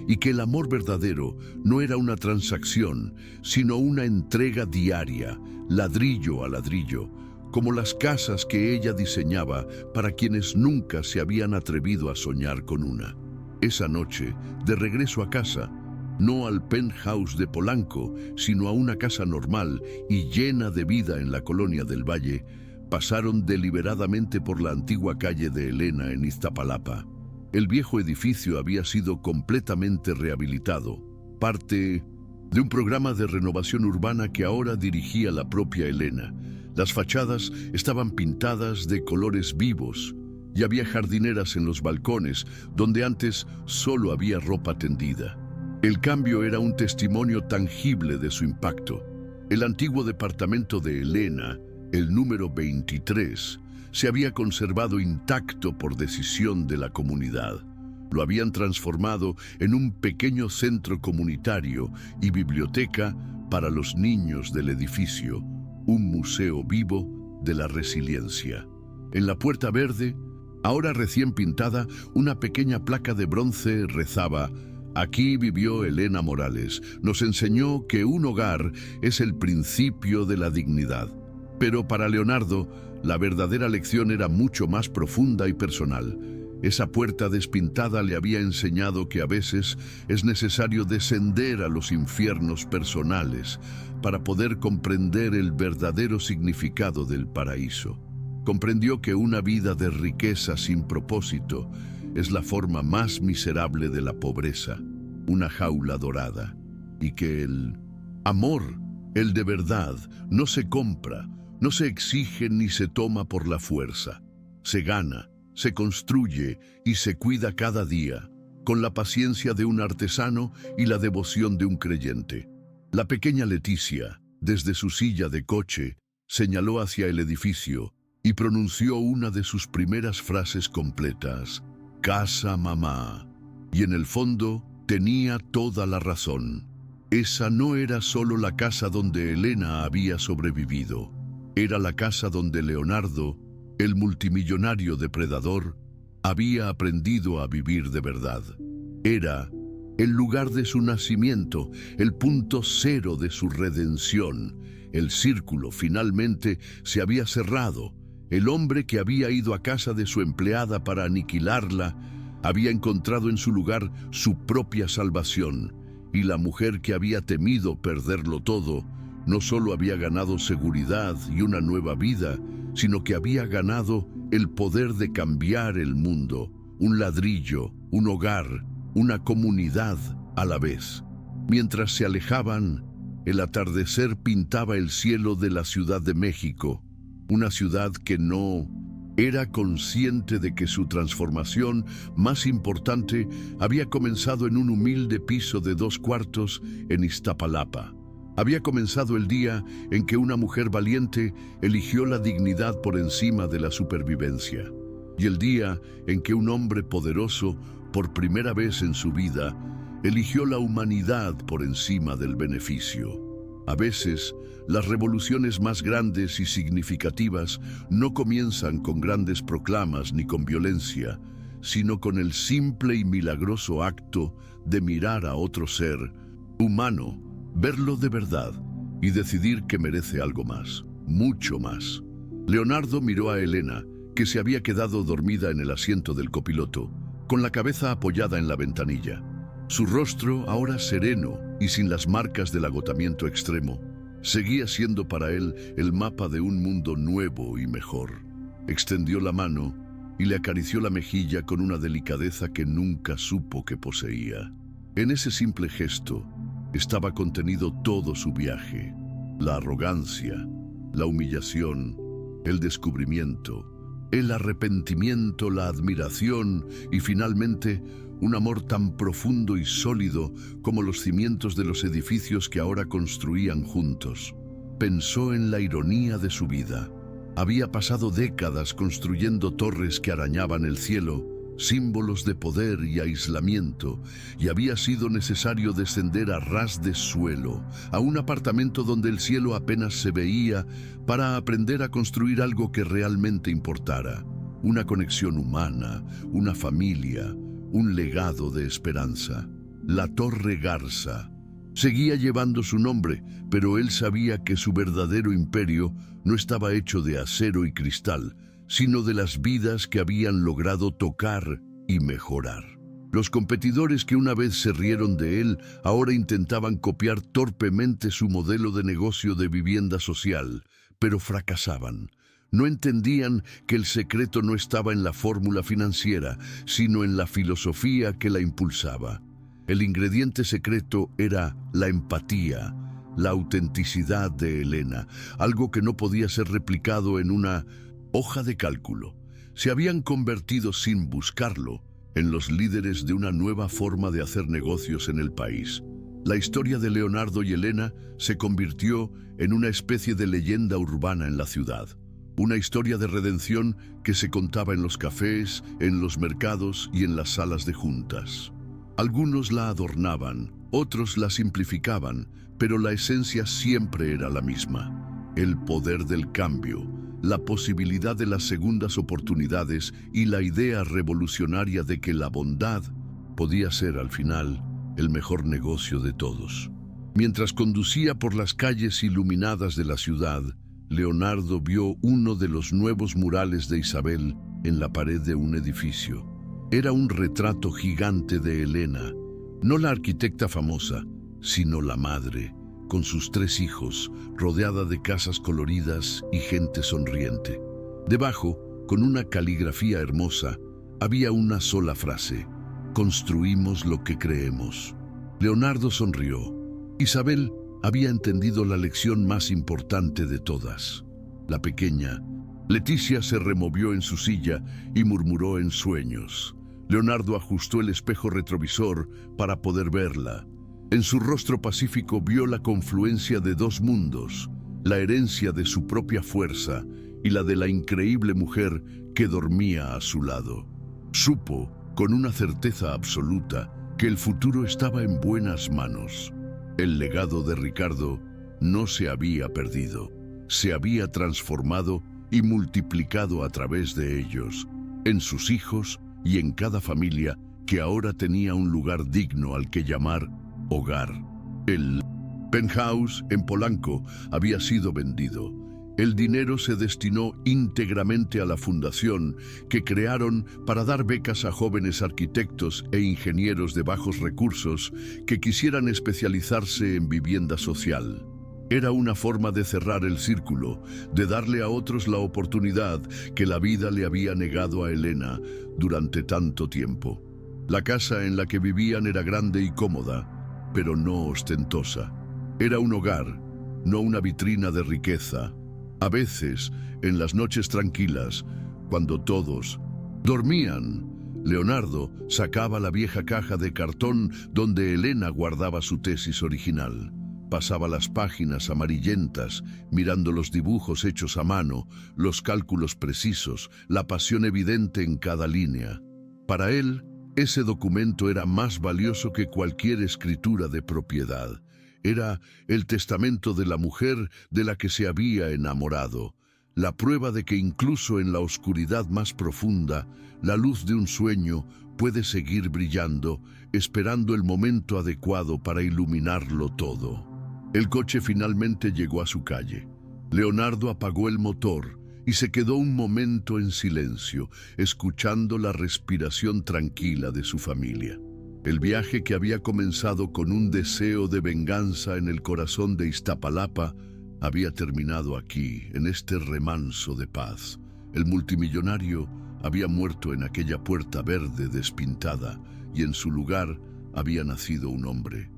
y que el amor verdadero no era una transacción, sino una entrega diaria, ladrillo a ladrillo, como las casas que ella diseñaba para quienes nunca se habían atrevido a soñar con una. Esa noche, de regreso a casa, no al penthouse de Polanco, sino a una casa normal y llena de vida en la colonia del Valle, pasaron deliberadamente por la antigua calle de Elena en Iztapalapa. El viejo edificio había sido completamente rehabilitado, parte de un programa de renovación urbana que ahora dirigía la propia Elena. Las fachadas estaban pintadas de colores vivos y había jardineras en los balcones donde antes solo había ropa tendida. El cambio era un testimonio tangible de su impacto. El antiguo departamento de Elena, el número 23, se había conservado intacto por decisión de la comunidad. Lo habían transformado en un pequeño centro comunitario y biblioteca para los niños del edificio, un museo vivo de la resiliencia. En la puerta verde, ahora recién pintada, una pequeña placa de bronce rezaba: "Aquí vivió Elena Morales. Nos enseñó que un hogar es el principio de la dignidad". Pero para Leonardo, la verdadera lección era mucho más profunda y personal. Esa puerta despintada le había enseñado que a veces es necesario descender a los infiernos personales para poder comprender el verdadero significado del paraíso. Comprendió que una vida de riqueza sin propósito es la forma más miserable de la pobreza, una jaula dorada, y que el amor, el de verdad, no se compra, no se exige ni se toma por la fuerza. Se gana, se construye y se cuida cada día, con la paciencia de un artesano y la devoción de un creyente. La pequeña Leticia, desde su silla de coche, señaló hacia el edificio y pronunció una de sus primeras frases completas: «Casa, mamá». Y en el fondo tenía toda la razón. Esa no era solo la casa donde Elena había sobrevivido. Era la casa donde Leonardo, el multimillonario depredador, había aprendido a vivir de verdad. Era el lugar de su nacimiento, el punto cero de su redención. El círculo finalmente se había cerrado. El hombre que había ido a casa de su empleada para aniquilarla había encontrado en su lugar su propia salvación, y la mujer que había temido perderlo todo no solo había ganado seguridad y una nueva vida, sino que había ganado el poder de cambiar el mundo, un ladrillo, un hogar, una comunidad a la vez. Mientras se alejaban, el atardecer pintaba el cielo de la Ciudad de México, una ciudad que no era consciente de que su transformación más importante había comenzado en un humilde piso de 2 cuartos en Iztapalapa. Había comenzado el día en que una mujer valiente eligió la dignidad por encima de la supervivencia. Y el día en que un hombre poderoso, por primera vez en su vida, eligió la humanidad por encima del beneficio. A veces, las revoluciones más grandes y significativas no comienzan con grandes proclamas ni con violencia, sino con el simple y milagroso acto de mirar a otro ser humano, verlo de verdad y decidir que merece algo más, mucho más. Leonardo miró a Elena, que se había quedado dormida en el asiento del copiloto, con la cabeza apoyada en la ventanilla. Su rostro, ahora sereno y sin las marcas del agotamiento extremo, seguía siendo para él el mapa de un mundo nuevo y mejor. Extendió la mano y le acarició la mejilla con una delicadeza que nunca supo que poseía. En ese simple gesto estaba contenido todo su viaje: la arrogancia, la humillación, el descubrimiento, el arrepentimiento, la admiración y finalmente un amor tan profundo y sólido como los cimientos de los edificios que ahora construían juntos. Pensó en la ironía de su vida. Había pasado décadas construyendo torres que arañaban el cielo, símbolos de poder y aislamiento, y había sido necesario descender a ras de suelo, a un apartamento donde el cielo apenas se veía, para aprender a construir algo que realmente importara: una conexión humana, una familia, un legado de esperanza. La Torre Garza seguía llevando su nombre, pero él sabía que su verdadero imperio no estaba hecho de acero y cristal, sino de las vidas que habían logrado tocar y mejorar. Los competidores que una vez se rieron de él ahora intentaban copiar torpemente su modelo de negocio de vivienda social, pero fracasaban. No entendían que el secreto no estaba en la fórmula financiera, sino en la filosofía que la impulsaba. El ingrediente secreto era la empatía, la autenticidad de Elena, algo que no podía ser replicado en una hoja de cálculo. Se habían convertido, sin buscarlo, en los líderes de una nueva forma de hacer negocios en el país. La historia de Leonardo y Elena se convirtió en una especie de leyenda urbana en la ciudad. Una historia de redención que se contaba en los cafés, en los mercados y en las salas de juntas. Algunos la adornaban, otros la simplificaban, pero la esencia siempre era la misma: el poder del cambio, la posibilidad de las segundas oportunidades y la idea revolucionaria de que la bondad podía ser, al final, el mejor negocio de todos. Mientras conducía por las calles iluminadas de la ciudad, Leonardo vio uno de los nuevos murales de Isabel en la pared de un edificio. Era un retrato gigante de Elena, no la arquitecta famosa, sino la madre, con sus 3 hijos, rodeada de casas coloridas y gente sonriente. Debajo, con una caligrafía hermosa, había una sola frase: construimos lo que creemos. Leonardo sonrió. Isabel había entendido la lección más importante de todas. La pequeña Leticia se removió en su silla y murmuró en sueños. Leonardo ajustó el espejo retrovisor para poder verla. En su rostro pacífico vio la confluencia de dos mundos, la herencia de su propia fuerza y la de la increíble mujer que dormía a su lado. Supo, con una certeza absoluta, que el futuro estaba en buenas manos. El legado de Ricardo no se había perdido, se había transformado y multiplicado a través de ellos, en sus hijos y en cada familia que ahora tenía un lugar digno al que llamar hogar. El penthouse en Polanco había sido vendido. El dinero se destinó íntegramente a la fundación que crearon para dar becas a jóvenes arquitectos e ingenieros de bajos recursos que quisieran especializarse en vivienda social. Era una forma de cerrar el círculo, de darle a otros la oportunidad que la vida le había negado a Elena durante tanto tiempo. La casa en la que vivían era grande y cómoda, pero no ostentosa. Era un hogar, no una vitrina de riqueza. A veces, en las noches tranquilas, cuando todos dormían, Leonardo sacaba la vieja caja de cartón donde Elena guardaba su tesis original. Pasaba las páginas amarillentas, mirando los dibujos hechos a mano, los cálculos precisos, la pasión evidente en cada línea. Para él, ese documento era más valioso que cualquier escritura de propiedad. Era el testamento de la mujer de la que se había enamorado, la prueba de que incluso en la oscuridad más profunda, la luz de un sueño puede seguir brillando, esperando el momento adecuado para iluminarlo todo. El coche finalmente llegó a su calle. Leonardo apagó el motor y se quedó un momento en silencio, escuchando la respiración tranquila de su familia. El viaje que había comenzado con un deseo de venganza en el corazón de Iztapalapa había terminado aquí, en este remanso de paz. El multimillonario había muerto en aquella puerta verde despintada y en su lugar había nacido un hombre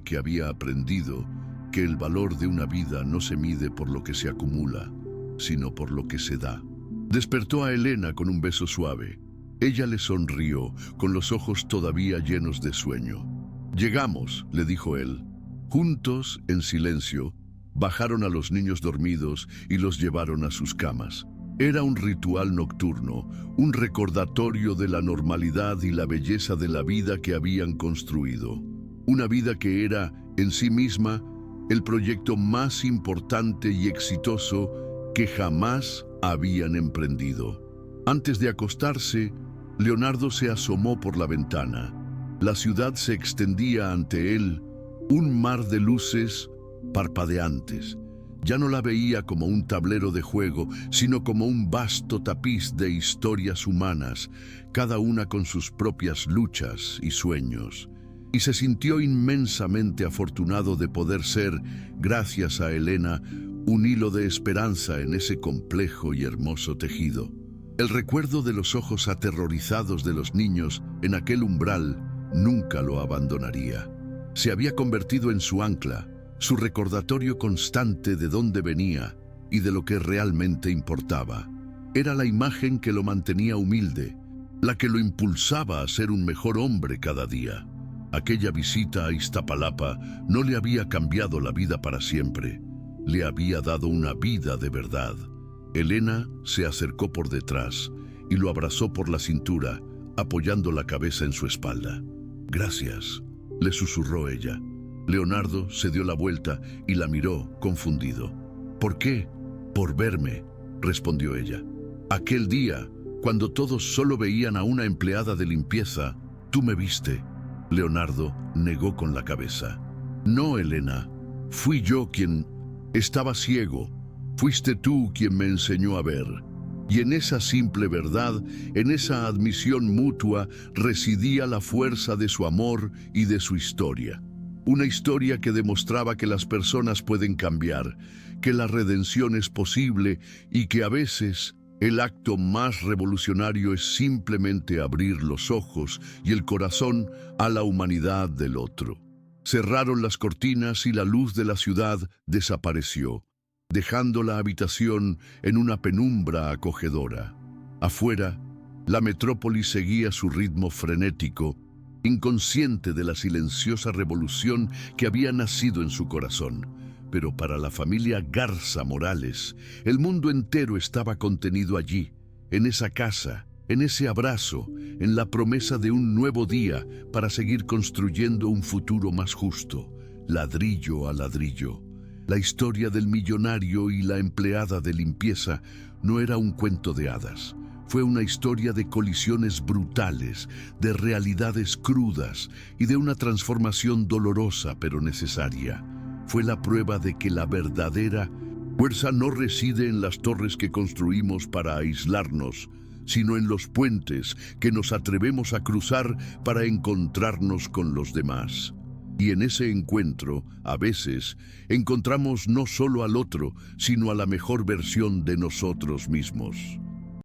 que había aprendido que el valor de una vida no se mide por lo que se acumula, sino por lo que se da. Despertó a Elena con un beso suave. Ella le sonrió, con los ojos todavía llenos de sueño. «Llegamos», le dijo él. Juntos, en silencio, bajaron a los niños dormidos y los llevaron a sus camas. Era un ritual nocturno, un recordatorio de la normalidad y la belleza de la vida que habían construido. Una vida que era, en sí misma, el proyecto más importante y exitoso que jamás habían emprendido. Antes de acostarse, Leonardo se asomó por la ventana. La ciudad se extendía ante él, un mar de luces parpadeantes. Ya no la veía como un tablero de juego, sino como un vasto tapiz de historias humanas, cada una con sus propias luchas y sueños. Y se sintió inmensamente afortunado de poder ser, gracias a Elena, un hilo de esperanza en ese complejo y hermoso tejido. El recuerdo de los ojos aterrorizados de los niños en aquel umbral nunca lo abandonaría. Se había convertido en su ancla, su recordatorio constante de dónde venía y de lo que realmente importaba. Era la imagen que lo mantenía humilde, la que lo impulsaba a ser un mejor hombre cada día. Aquella visita a Iztapalapa no le había cambiado la vida para siempre, le había dado una vida de verdad. Elena se acercó por detrás y lo abrazó por la cintura, apoyando la cabeza en su espalda. «Gracias», le susurró ella. Leonardo se dio la vuelta y la miró, confundido. «¿Por qué?» «Por verme», respondió ella. «Aquel día, cuando todos solo veían a una empleada de limpieza, tú me viste». Leonardo negó con la cabeza. «No, Elena, fui yo quien estaba ciego. Fuiste tú quien me enseñó a ver». Y en esa simple verdad, en esa admisión mutua, residía la fuerza de su amor y de su historia. Una historia que demostraba que las personas pueden cambiar, que la redención es posible y que a veces el acto más revolucionario es simplemente abrir los ojos y el corazón a la humanidad del otro. Cerraron las cortinas y la luz de la ciudad desapareció, dejando la habitación en una penumbra acogedora. Afuera, la metrópoli seguía su ritmo frenético, inconsciente de la silenciosa revolución que había nacido en su corazón. Pero para la familia Garza Morales, el mundo entero estaba contenido allí, en esa casa, en ese abrazo, en la promesa de un nuevo día para seguir construyendo un futuro más justo, ladrillo a ladrillo. La historia del millonario y la empleada de limpieza no era un cuento de hadas. Fue una historia de colisiones brutales, de realidades crudas y de una transformación dolorosa pero necesaria. Fue la prueba de que la verdadera fuerza no reside en las torres que construimos para aislarnos, sino en los puentes que nos atrevemos a cruzar para encontrarnos con los demás. Y en ese encuentro, a veces, encontramos no solo al otro, sino a la mejor versión de nosotros mismos.